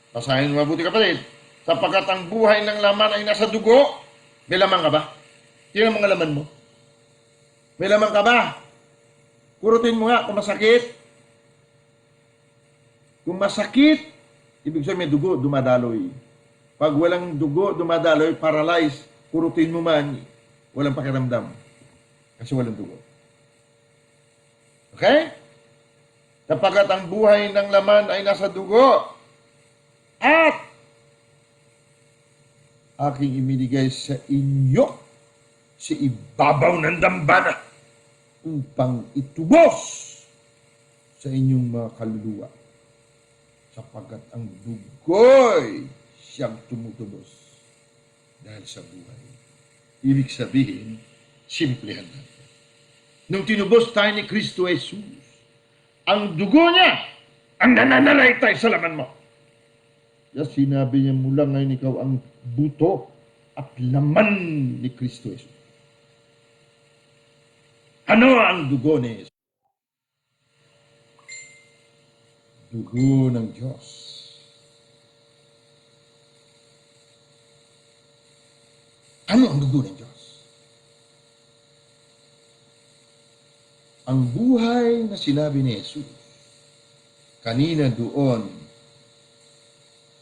Basahin mo mabuti, kapatid. Sapagkat ang buhay ng laman ay nasa dugo. May laman ka ba? Tingnan mga laman mo. May laman ka ba? Kurutin mo nga kung masakit. Kung masakit, ibig sabihin may dugo, dumadaloy. Pag walang dugo, dumadaloy, paralyzed, kurutin mo man, walang pakiramdam. Kasi walang dugo. Okay? Sapagkat ang buhay ng laman ay nasa dugo. At aking iminigay sa inyo sa ibabaw ng dambana upang itubos sa inyong mga kaluluwa. Sapagkat ang dugo'y siyang tumutubos dahil sa buhay. Ibig sabihin, simplehan natin. Nung tinubos tayo ni Kristo Jesus, ang dugo niya ang nananalaytay sa laman mo. Kaya sinabi niya mula ngayon ikaw ang buto at laman ni Kristo Jesus. Ano ang dugo ni Jesus? Dugo ng Diyos. Ano ang dugo ng Diyos? Ang buhay na sinabi ni Jesus kanina doon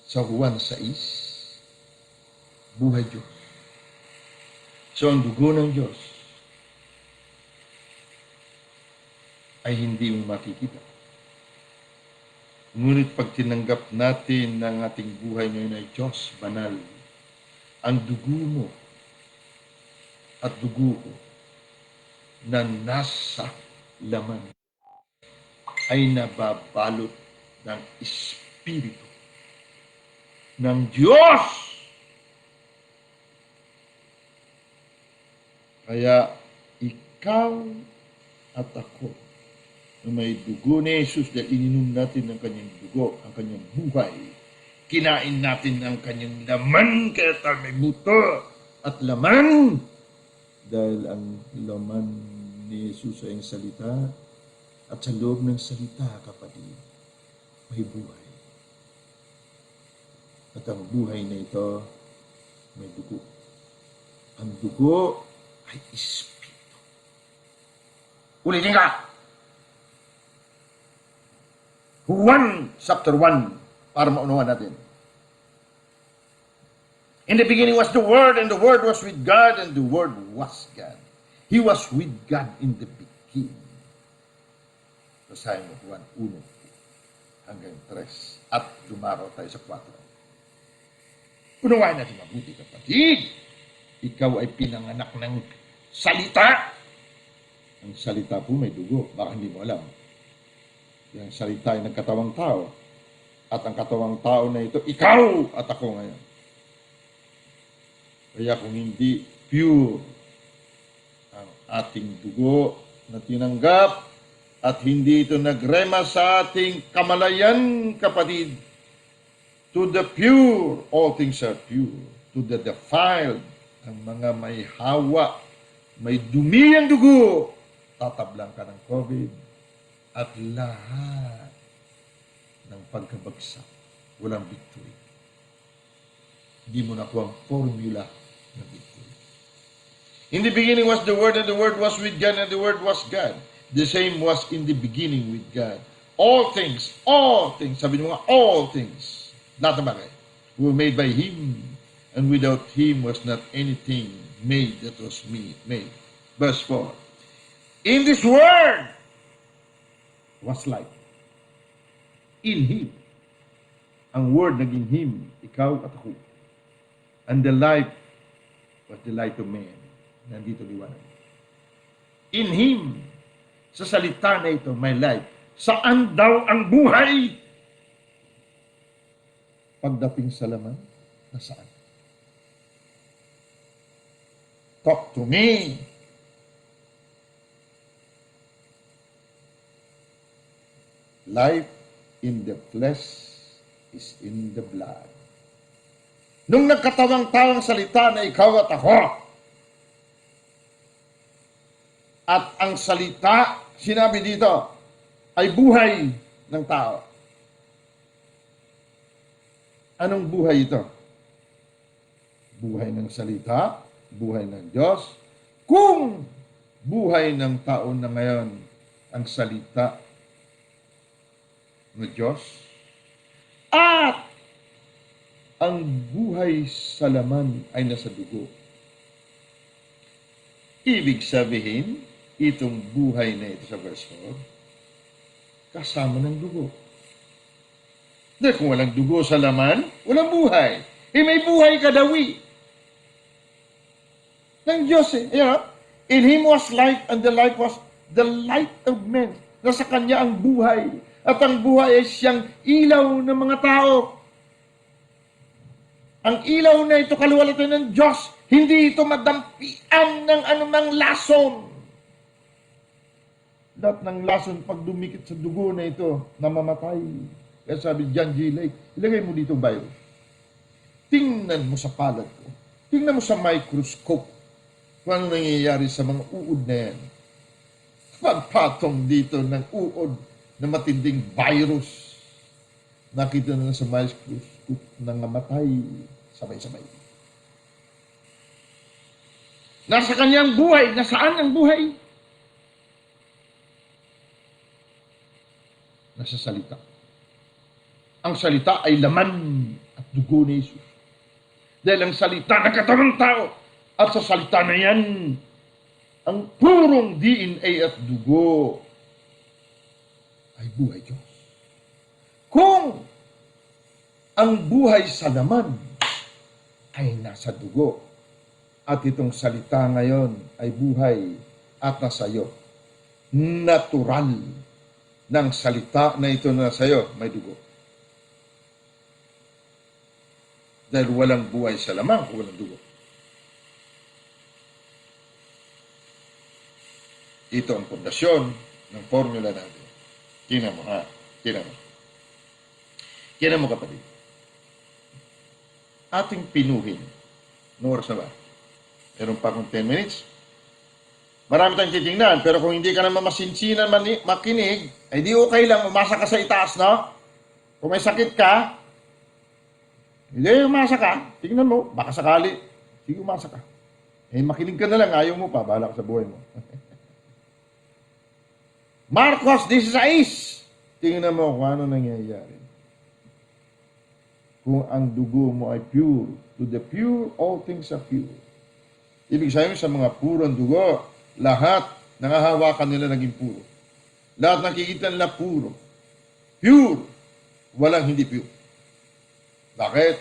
sa Juan 6, buhay Diyos. So ang dugo ng Diyos ay hindi mo makikita. Ngunit pag tinanggap natin ng ating buhay ngayon ay Diyos banal, ang dugo mo at dugo ko na nasa laman ay nababalot ng Espiritu ng Diyos. Kaya ikaw at ako na may dugo ni Jesus dahil ininom natin ng kanyang dugo, ang kanyang buhay. Kinain natin ang kanyang laman kaya tayo may buto at laman. Dahil ang laman ni Jesus ay ang salita at sa loob ng salita, kapatid, may buhay. At ang buhay na ito may dugo. Ang dugo ay Espiritu. Ulitin ka! Juan chapter 1 para maunawan natin. In the beginning was the Word, and the Word was with God, and the Word was God. He was with God in the beginning. Basahin mo Juan 1 hanggang 3 at dumaraw tayo sa 4. Unawain natin mabuti, kapatid. Ikaw ay pinanganak ng salita. Ang salita po may dugo. Baka hindi mo alam. Yung salita ay nagkatawang tao. At ang katawang tao na ito, ikaw at ako ngayon. Kaya kung hindi pure ang ating dugo na tinanggap at hindi ito nagrema sa ating kamalayan, kapatid, to the pure, all things are pure. To the defiled, ang mga may hawa, may dumi ang dugo, tatablang ka ng COVID at lahat ng pagkabagsak, walang victory. Hindi mo nakuha ang formula ng victory. In the beginning was the Word, and the Word was with God, and the Word was God. The same was in the beginning with God. All things, sabi mo nga, all things, lahat ng bagay, were made by Him, and without Him was not anything made that was made. Verse 4. In this Word was life. In Him. Ang Word naging Him, ikaw at ako. And the life was the light of man. Nandito liwanag. In Him, sa salita na ito, may life. Saan daw ang buhay? Pagdating sa laman, nasaan? Talk to me. Life in the flesh is in the blood. Nung nagkatawang-tawang salita na ikaw at ako, at ang salita, sinabi dito, ay buhay ng tao. Anong buhay ito? Buhay ng salita, buhay ng Diyos. Kung buhay ng tao na ngayon ang salita ng Diyos, at ang buhay sa laman ay nasa dugo. Ibig sabihin, itong buhay na ito sa verse 4, kasama ng dugo. Dahil kung walang dugo sa laman, walang buhay. May buhay kadawi ng Diyos eh. You know? In Him was life, and the life was the light of men. Nasa Kanya ang buhay. At ang buhay ay siyang ilaw ng mga tao. Ang ilaw na ito, kaluwalhatian ng Diyos, hindi ito madampian ng anumang lason. Lahat ng lason, pag dumikit sa dugo na ito, namamatay. Kaya sabi John G. Lake, ilagay mo dito ang virus. Tingnan mo sa palad ko. Tingnan mo sa microscope kung ano nangyayari sa mga uod na yan. Pagpatong dito ng uod na matinding virus Nakita na sa microscope na namatay sabay-sabay. Nasa kanyang buhay. Nasaan ang buhay? Nasa salita. Ang salita ay laman at dugo ni Jesus. Dahil ang salita ng katawang tao. At sa salita na yan, ang purong DNA at dugo ay buhay Diyos. Kung ang buhay sa laman ay nasa dugo at itong salita ngayon ay buhay at nasa iyo, natural ng salita na ito na nasa iyo may dugo. Dahil walang buhay sa laman kung walang dugo. Ito ang pundasyon ng formula natin. Tingnan mo ha. Tingnan mo. Tingnan mo kapatid. Ating pinuhin. No oras na ba? Meron pa akong 10 minutes. Marami tayong titingnan. Pero kung hindi ka naman masinsinan makinig, ay di okay lang. Umasa ka sa itaas, no? Kung may sakit ka, hindi umasa ka. Tingnan mo. Baka sakali. Sige, umasa ka. Eh, makinig ka na lang. Ayaw mo pa. Bahala ka sa buhay mo. Marcos 16. Tingnan mo kung ano nangyayari. Kung ang dugo mo ay pure, to the pure, all things are pure. Ibig sabihin sa mga purong dugo, lahat nangahawakan nila naging puro. Lahat nakikita nila puro. Pure. Walang hindi pure. Bakit?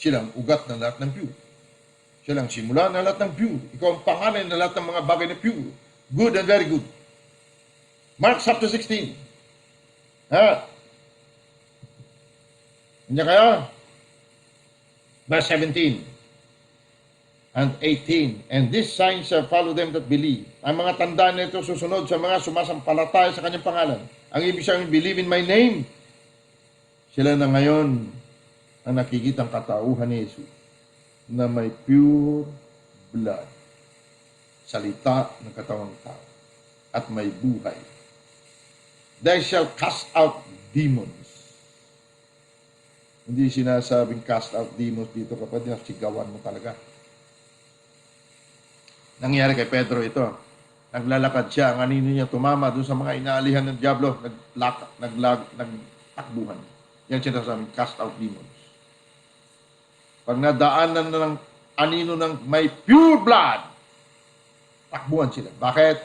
Silang ugat ng lahat ng pure. Silang simula ng lahat ng pure. Ikaw ang pangalan ng lahat ng mga bagay na pure. Good and very good. Mark chapter 16. Ha? Hindi kaya? Verse 17 and 18. And these signs shall follow them that believe. Ang mga tanda nito susunod sa mga sumasampalataya sa kanyang pangalan. Ang ibig sabihin, believe in my name. Sila na ngayon ang nakikitang katauhan ni Jesus na may pure blood. Salita ng katawang tao. At may buhay. They shall cast out demons. Hindi sinasabing cast out demons dito kapatid, sigawan mo talaga. Nangyari kay Pedro ito. Naglalakad siya, ang anino niya tumama doon sa mga inaalihan ng diablo, nagtakbuhan. Yan sinasabing cast out demons. Pag nadaanan na ng anino ng may pure blood, takbuhan sila. Bakit?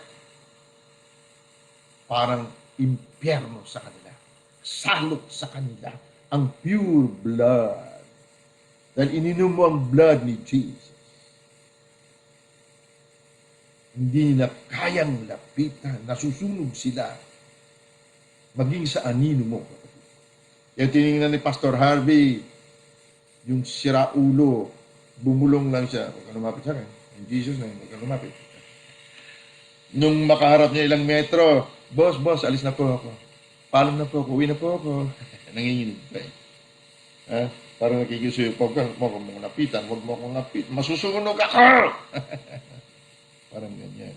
Parang impyerno sa kanila. Salot sa kanila ang pure blood. Dahil ininom mo ang blood ni Jesus. Hindi na kayang lapitan. Nasusunog sila. Maging sa anino mo. Kaya tinignan ni Pastor Harvey, yung sira ulo, bumulong lang siya. Huwag ka lumapit sa akin. In Jesus name, huwag ka lumapit. Nung makaharap niya ilang metro, boss, alis na po ako. Paalam na po ako, uwi na po ako. Nanginginig pa eh. Ha? Parang nakikisuyo po ka, huwag mo akong napitan, huwag mo akong napitan, masusunog ako! Parang ganyan.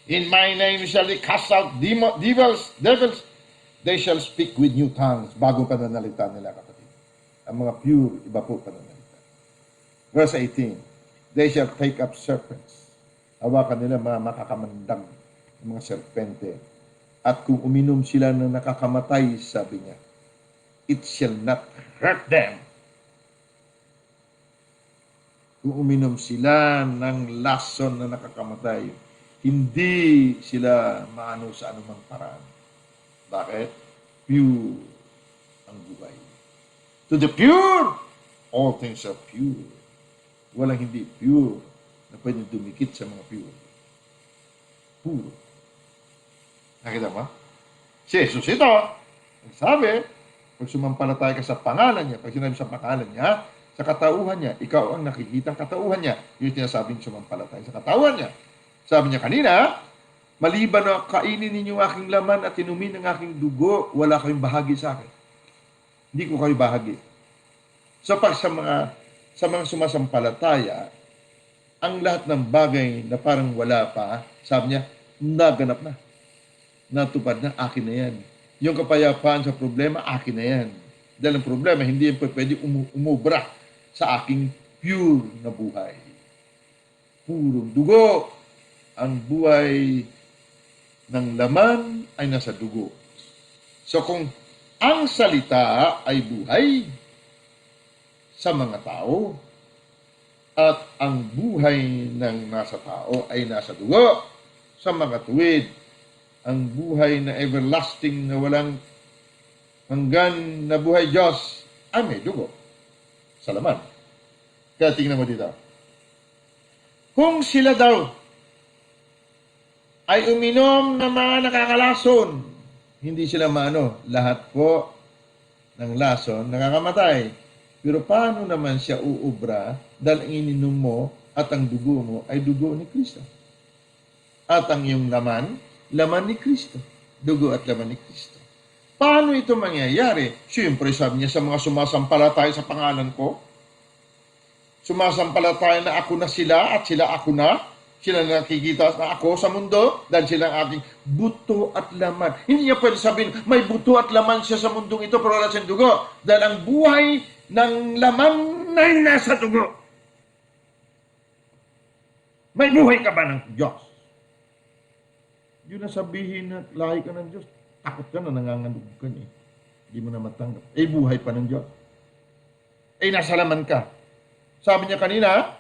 In my name shall they cast out devils, they shall speak with new tongues. Bago pananalita nila, kapatid. Ang mga pure, iba po pananalita. Verse 18, they shall take up serpents. Hawakan nila mga makakamandag, mga serpente. At kung uminom sila ng nakakamatay, sabi niya, it shall not hurt them. Kung uminom sila ng lason na nakakamatay, hindi sila maano sa anumang paraan. Bakit? Pure ang buhay. To the pure, all things are pure. Walang hindi pure na pwedeng dumikit sa mga pure. Puro. Nakita mo? Si Jesus ito, nagsabi, pag sumampalataya ka sa pangalan niya, pag sinabi sa pangalan niya, sa katauhan niya, ikaw ang nakikitang katauhan niya. Yung sinasabing sumampalataya sa katauhan niya. Sabi niya kanina, maliban na kainin ninyo aking laman at inumin ng aking dugo, wala kayong bahagi sa akin. Hindi ko kayo bahagi. So pag sa mga sumasampalataya, ang lahat ng bagay na parang wala pa, sabi niya, naganap na. Natupad na, akin na yan. Yung kapayapaan sa problema, akin na yan. Dahil ang problema, hindi yan pwede umubra sa aking pure na buhay. Purong dugo. Ang buhay ng laman ay nasa dugo. So kung ang salita ay buhay sa mga tao at ang buhay ng nasa tao ay nasa dugo sa mga tuwid, ang buhay na everlasting na walang hanggan na buhay Diyos ay may dugo sa laman. Kaya tingnan mo dito. Kung sila daw ay uminom ng mga nakakalason, hindi sila maano. Lahat po ng lason nakakamatay. Pero paano naman siya uubra dahil ang ininom mo at ang dugo mo ay dugo ni Kristo? At ang iyong laman, laman ni Kristo. Dugo at laman ni Kristo. Paano ito mangyayari? Siyempre, sabi niya sa mga sumasampalataya sa pangalan ko, sumasampalataya na ako na sila at sila ako na, sila na nakikita na ako sa mundo dahil sila ang aking buto at laman. Hindi niya pwede sabihin, may buto at laman siya sa mundong ito pero wala siyang dugo. Dahil ang buhay ng laman ay nasa dugo. May buhay ka ba ng Diyos? Yun na sabihin na lahi ka ng Diyos. Takot ka na, nanganganog ka niya. Hindi mo na matanggap. Buhay pa ng Diyos. Nasa laman ka. Sabi niya kanina,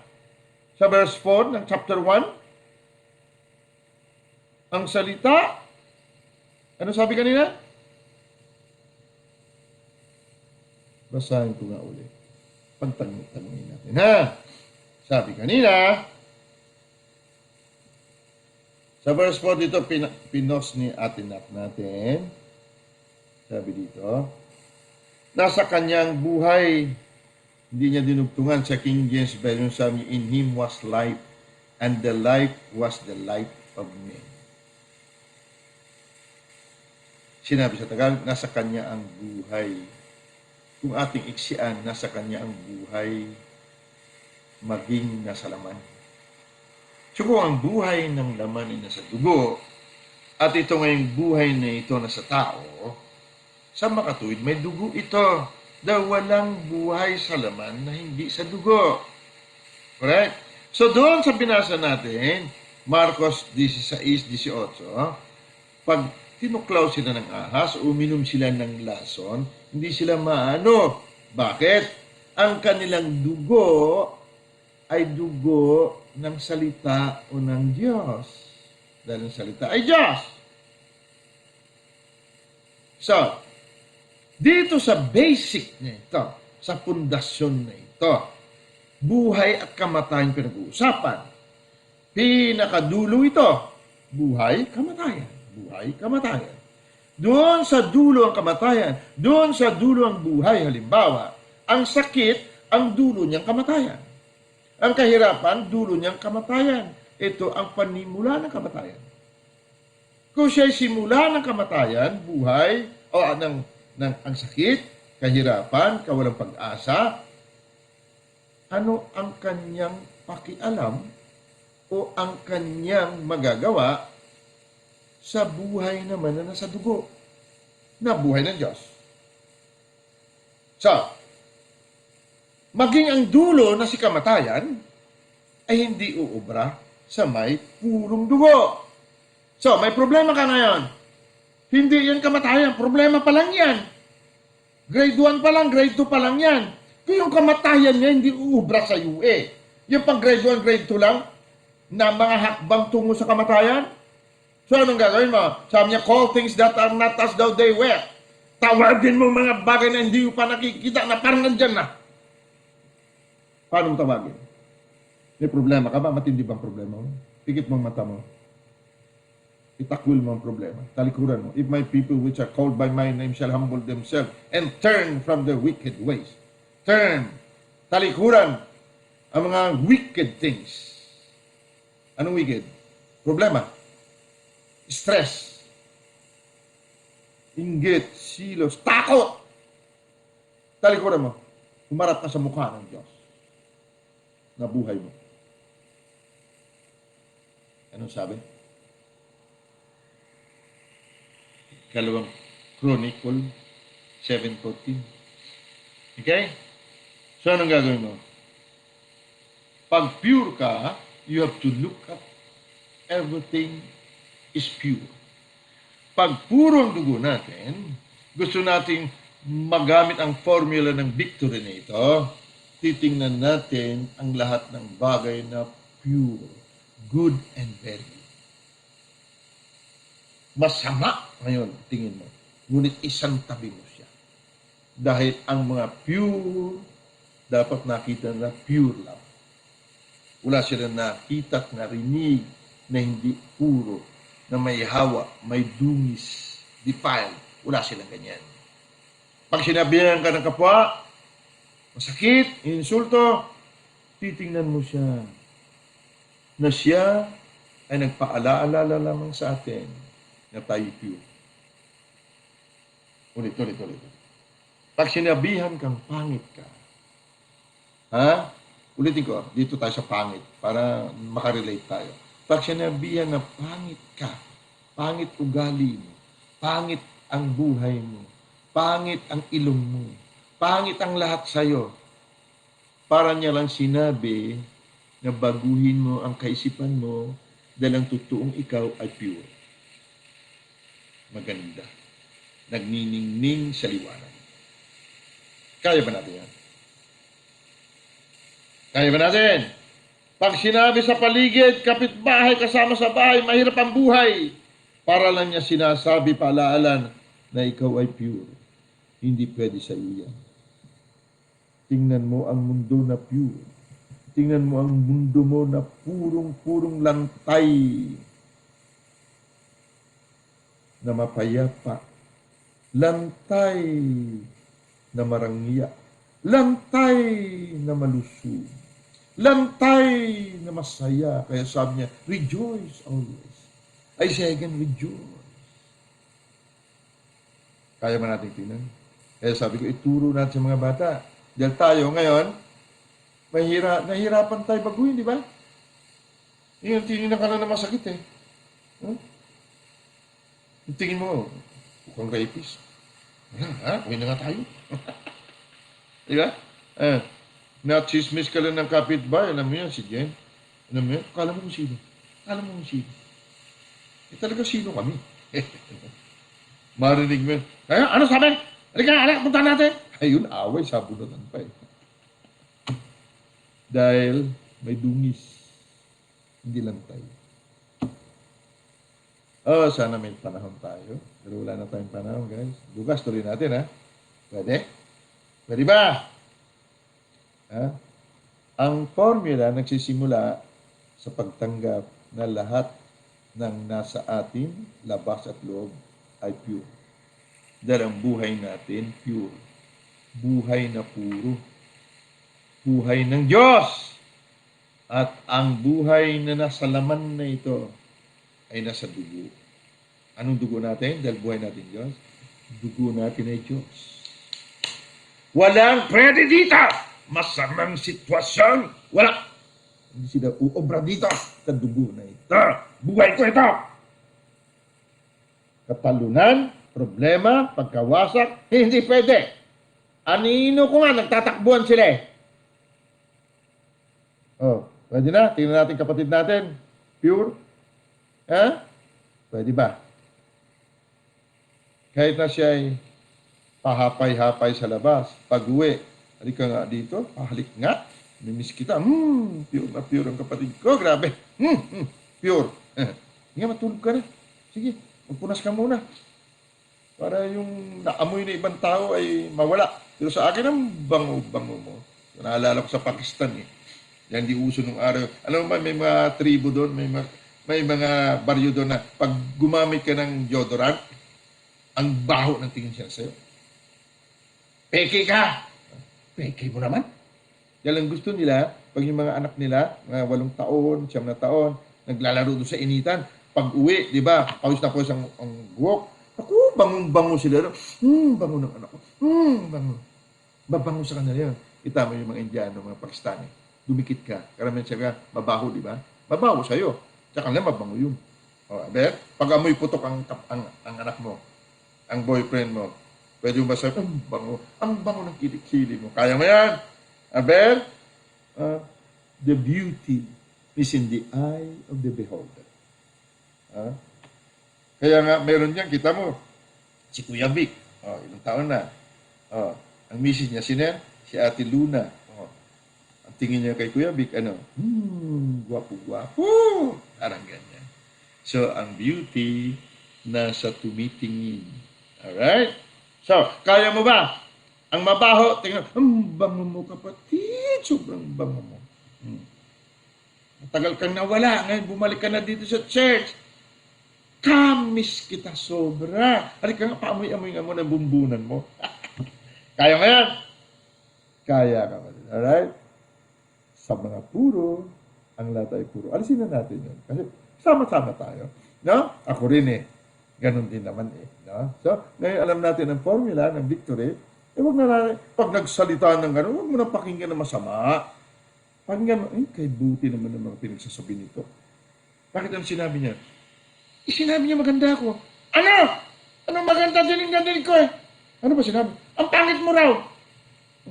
sa verse 4 ng chapter 1, ang salita, ano sabi kanina? Basahin ko nga ulit. Pagtanong-tanongin natin, ha? Sabi kanina, sa verse 4 dito, pinos ni Atinat natin. Sabi dito, nasa kanyang buhay, hindi niya dinugtungan sa King James Version, sabi niya, in Him was life, and the life was the light of men. Sinabi sa Tagalog, nasa Kanya ang buhay. Kung ating iksian, nasa Kanya ang buhay, maging nasa laman. So kung ang buhay ng laman ay nasa dugo, at ito ngayong buhay na ito nasa tao, sa makatuwid, may dugo ito. Dahil walang buhay sa laman na hindi sa dugo. Correct? So doon sa binasa natin, Marcos 16:18, pag tinuklaw sila ng ahas, uminom sila ng lason, hindi sila maano. Bakit? Ang kanilang dugo ay dugo ng salita o ng Diyos. Dahil ang salita ay Diyos. So, dito sa basic na ito, sa pundasyon na ito, buhay at kamatayan pinag-uusapan. Pinakadulo ito, buhay, kamatayan. Buhay, kamatayan. Doon sa dulo ang kamatayan, doon sa dulo ang buhay. Halimbawa, ang sakit, ang dulo niyang kamatayan. Ang kahirapan, dulo niyang kamatayan. Ito ang panimula ng kamatayan. Kung siya'y simula ng kamatayan, buhay, o ang sakit, kahirapan, kawalang pag-asa, ano ang kanyang pakialam o ang kanyang magagawa sa buhay naman na nasa dugo, na buhay ng Diyos. So, maging ang dulo na si kamatayan ay hindi uubra sa may purong dugo. So, may problema ka ngayon. Hindi yan kamatayan. Problema pa lang yan. Grade 1 pa lang, grade 2 pa lang yan. Kung yung kamatayan niya, hindi uubra sa iyo Yung pang grade 1, grade 2 lang, na mga hakbang tungo sa kamatayan. So, anong gagawin mo? Sabi niya, call things that are not as though they were. Tawagin mo mga bagay na hindi mo pa nakikita na parang nandyan na. Paano mo tawagin? May problema ka ba? Matindi bang problema mo? Pikit mong mata mo. Itakwil mo ang problema. Talikuran mo. If my people which are called by my name shall humble themselves and turn from their wicked ways. Turn. Talikuran ang mga wicked things. Anong wicked? Problema. Stress. Inggit. Silos. Takot. Talikuran mo. Humarap ka sa mukha ng Diyos na buhay mo. Anong sabi? Kalawang Chronicle 7:14. Okay? So, anong gagawin mo? Pag pure ka, you have to look at everything is pure. Pag puro ang dugo natin, gusto nating magamit ang formula ng victory na ito, titingnan natin ang lahat ng bagay na pure, good, and very good. Masama ngayon, tingin mo. Ngunit isang tabi mo siya. Dahil ang mga pure, dapat nakita na pure lang. Wala sila nakita at narinig na hindi puro, na may hawa, may dungis, defile. Wala silang ganyan. Pag sinabihan ka ng kapwa, masakit, insulto, titingnan mo siya na siya ay nagpaalala lamang sa atin na tayo pure. Ulit. Pag sinabihan kang pangit ka, ha? Ulitin ko, dito tayo sa pangit para makarelate tayo. Pag sinabihan na pangit ka, pangit ugali mo, pangit ang buhay mo, pangit ang ilong mo, pangit ang lahat sa'yo, para niya lang sinabi na baguhin mo ang kaisipan mo dahil ang totoong ikaw ay pure. Maganda. Nagniningning sa liwanag. Kaya ba natin yan? Kaya ba natin? Pag sinabi sa paligid, kapitbahay, kasama sa bahay, mahirap ang buhay. Para lang niya sinasabi, paalaalan na ikaw ay pure. Hindi pwede sa iyo yan. Tingnan mo ang mundo na pure. Tingnan mo ang mundo mo na purong-purong lantay na mapayapa. Lantay na marangya. Lantay na malusog. Lantay na masaya. Kaya sabi niya, rejoice always. I say again, rejoice. Kaya ba natin tingnan? Kaya sabi ko, ituro natin sa mga bata. Dahil tayo ngayon, nahihirapan tayo baguhin, di ba? Yung tingin ka na masakit eh. Huh? Yung tingin mo, mukhang rapist. Uwi na nga tayo. Di ba? Na-chismis ka lang ng kapitbahay. Alam mo yan, si Jen. Alam mo yan? Kala mo kung sino. Talaga sino kami? Marinig mo. Ano sabi? Halika, punta natin. Ayun, away, sabunutan pa eh. Dahil may dungis. Hindi lang tayo. Sana may panahon tayo. Pero wala na tayong panahon, guys. Bukas, tuloy natin, ha? Pwede? Pwede ba? Ha? Ang formula nagsisimula sa pagtanggap na lahat ng nasa atin, labas at loob, ay pure. Dahil ang buhay natin, pure. Buhay na puro. Buhay ng Diyos. At ang buhay na nasa laman na ito ay nasa dugo. Anong dugo natin? Dahil buhay natin Diyos. Dugo natin ay Diyos. Walang pwede dito! Masamang sitwasyon. Wala. Hindi sila uobra dito sa dugo na ito. Buhay ko ito. Katalunan, problema, pagkawasak, hindi pwede. Anino ko nga, nagtatakbuhan sila eh. Pwede na? Tingnan natin kapatid natin. Pure? Pwede ba? Kahit na siya ay pahapay-hapay sa labas, pag-uwi, halika nga dito, halik nga, mimiss kita, pure na pure ang kapatid ko, grabe, pure. Nga, matulog ka na. Sige, magpunas ka muna. Para yung naamoy na ibang tao ay mawala. Pero sa akin, ang bango-bango mo. Naalala ko sa Pakistan eh. Yan di uso nung araw. Alam mo ba, may mga tribo doon, may mga baryo doon na pag gumamit ka ng deodorant, ang baho ng tingin siya sa'yo. Peke ka! Peke mo naman. Yan ang gusto nila, pag yung mga anak nila, mga 8 taon, 9 na taon, naglalaro doon sa initan, pag uwi, di ba, pawis na pawis ang buhok. Ako, bangung-bango sila. Bango ng anak ko. Bango. Babango sa kanila yun. Kita mo yung mga Indiano, mga Pakistani. Dumikit ka. Karamihan siya, mabaho, di ba? Mabaho sa'yo. Tsaka lang, mabango yun. Pag amoy putok ang anak mo, ang boyfriend mo, Pwede mo masabi, ang bango ng kilikili mo. Kaya mo yan? Abel? The beauty is in the eye of the beholder. Kaya nga, meron yan, kita mo, si Kuya Vic, ilang taon na. Ang misis niya, si Ate Luna. Ang tingin niya kay Kuya Vic, gwapo-gwapo. Parang ganyan. So, ang beauty nasa tumitingin. Alright? So, kaya mo ba? Ang mabaho, tingnan, bango mo kapatid, sobrang bango mo. Matagal kang nawala, ngayon bumalik ka na dito sa church. Kamis kita sobra. Halika nga, paamoy-amoy nga mo ng bumbunan mo. Kaya mo yan? Kaya ka pa din. Alright? Sa mga puro, ang lahat ay puro. Alisin na natin yun. Kasi sama-sama tayo. No? Ako rin eh. Ganon din naman eh. No? So, ngayon alam natin ang formula ng victory. Huwag na natin, pag nagsalita ng gano'n, huwag mo na pakinggan na masama. Pakinggan mo, kay buti naman ng mga pinagsasabi nito. Bakit ang sinabi niya? Sinabi niya maganda ako. Ano? Ano maganda? Dinig ko eh. Ano ba sinabi? Ang pangit mo raw.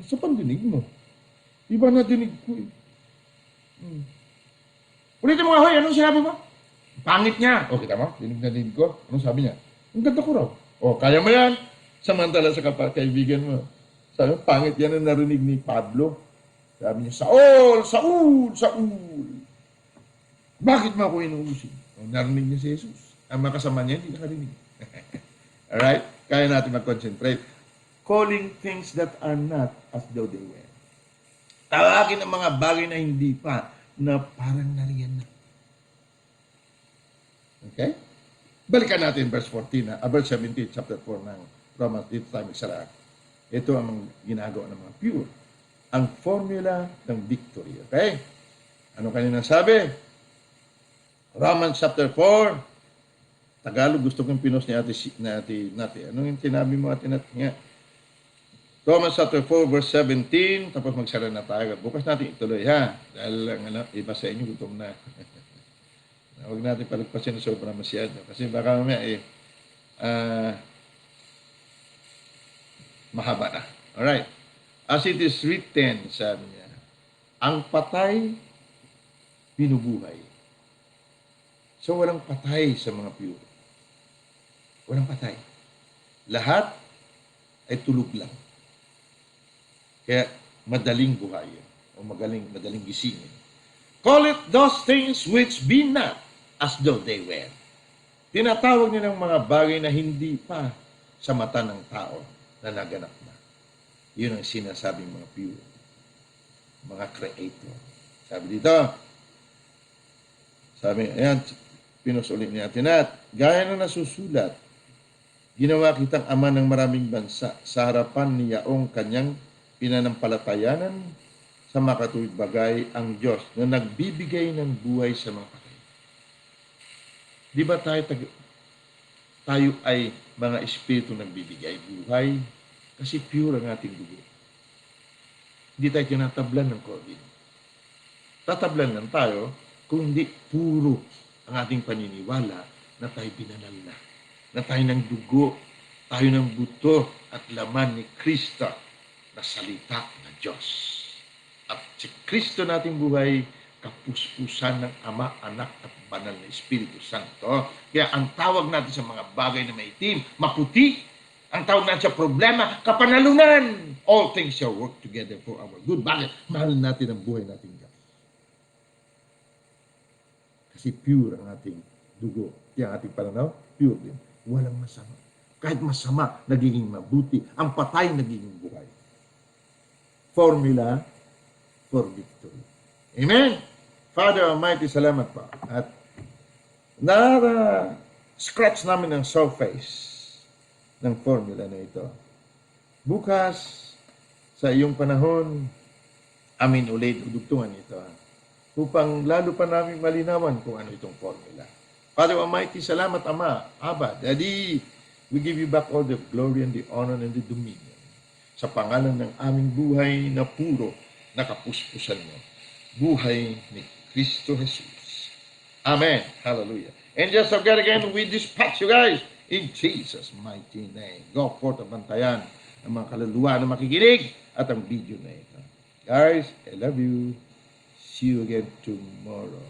Sa pandinig mo. Iba na dinig ko eh. Ulitin mo nga, hoy, anong sinabi mo? Pangit niya. O, kita mo? Dinig na dinig ko. Anong sabi niya? Ang ganda ko raw. O, kaya mo yan. Samantala sa kaibigan mo. Sabi mo, pangit yan ang narinig ni Pablo. Sabi niya, Saul. Bakit mo ako inuusin? O, narinig niya si Jesus. Ang makasama niya, hindi nakarinig. Alright? Kaya natin mag-concentrate. Calling things that are not as though they were. Tawagin ang mga bagay na hindi pa, na parang nariyan na. Okay? Balikan natin verse 14, verse 17, chapter 4 ng Romans. Dito tayo magsara. Ito ang ginagawa ng mga pure. Ang formula ng victory. Okay? Ano kanina sabi? Romans chapter 4. Tagalog, gusto kong pinos ni Ate. Ano yung sinabi mo, Ate Nat? Romans chapter 4, verse 17. Tapos magsara na tayo. Bukas natin ituloy, ha? Dahil iba sa inyo, gutom na. Huwag natin palagpasin na sobrang masyado. Kasi baka mamaya, mahaba na. Alright. As it is written, sabi niya, ang patay, binubuhay. So, walang patay sa mga pure. Walang patay. Lahat ay tulog lang. Kaya, madaling buhayin. O madaling gisingin. Call it those things which be not as though they were. Tinatawag niya ng mga bagay na hindi pa sa mata ng tao na naganap na. Yun ang sinasabing mga pure. Mga creator. Sabi dito, ayan, pinusulit natin at gaya na nasusulat, ginawa kitang ama ng maraming bansa sa harapan ni Yaong kanyang pinanampalatayanan sa makatuwid bagay ang Diyos na nagbibigay ng buhay sa mga patay. Di ba tayo ay mga espiritu nagbibigay buhay kasi pure ang ating dugo. Hindi tayo tinatablan ng COVID. Tatablan lang tayo kung hindi puro ang ating paniniwala na tayo binanal na tayo ng dugo, tayo ng buto at laman ni Kristo na salita ng Diyos. At si Kristo nating buhay, kapuspusan ng Ama, Anak at Banal na Espiritu Santo. Kaya ang tawag natin sa mga bagay na maitim, maputi, ang tawag natin sa problema, kapanalunan. All things shall work together for our good. Bakit? Mahal natin ang buhay natin Diyos. Kasi pure ang ating dugo. Kaya ang ating pananaw, pure din. Walang masama. Kahit masama, nagiging mabuti. Ang patay, nagiging buhay. Formula for victory. Amen? Father Almighty, salamat pa. At scratch namin ang surface ng formula na ito. Bukas, sa iyong panahon, amin ulit udugtungan ito. Upang lalo pa namin malinawan kung ano itong formula. Father Almighty, salamat Ama, Abba, Daddy, we give you back all the glory and the honor and the dominion sa pangalan ng aming buhay na puro nakapuspusan mo. Buhay ni Kristo Jesus. Amen. Hallelujah. Angels of God again, we dispatch you guys In Jesus' mighty name. Go forth at bantayan ang mga kaluluwa na makikinig at ang video na ito. Guys, I love you. See you again tomorrow.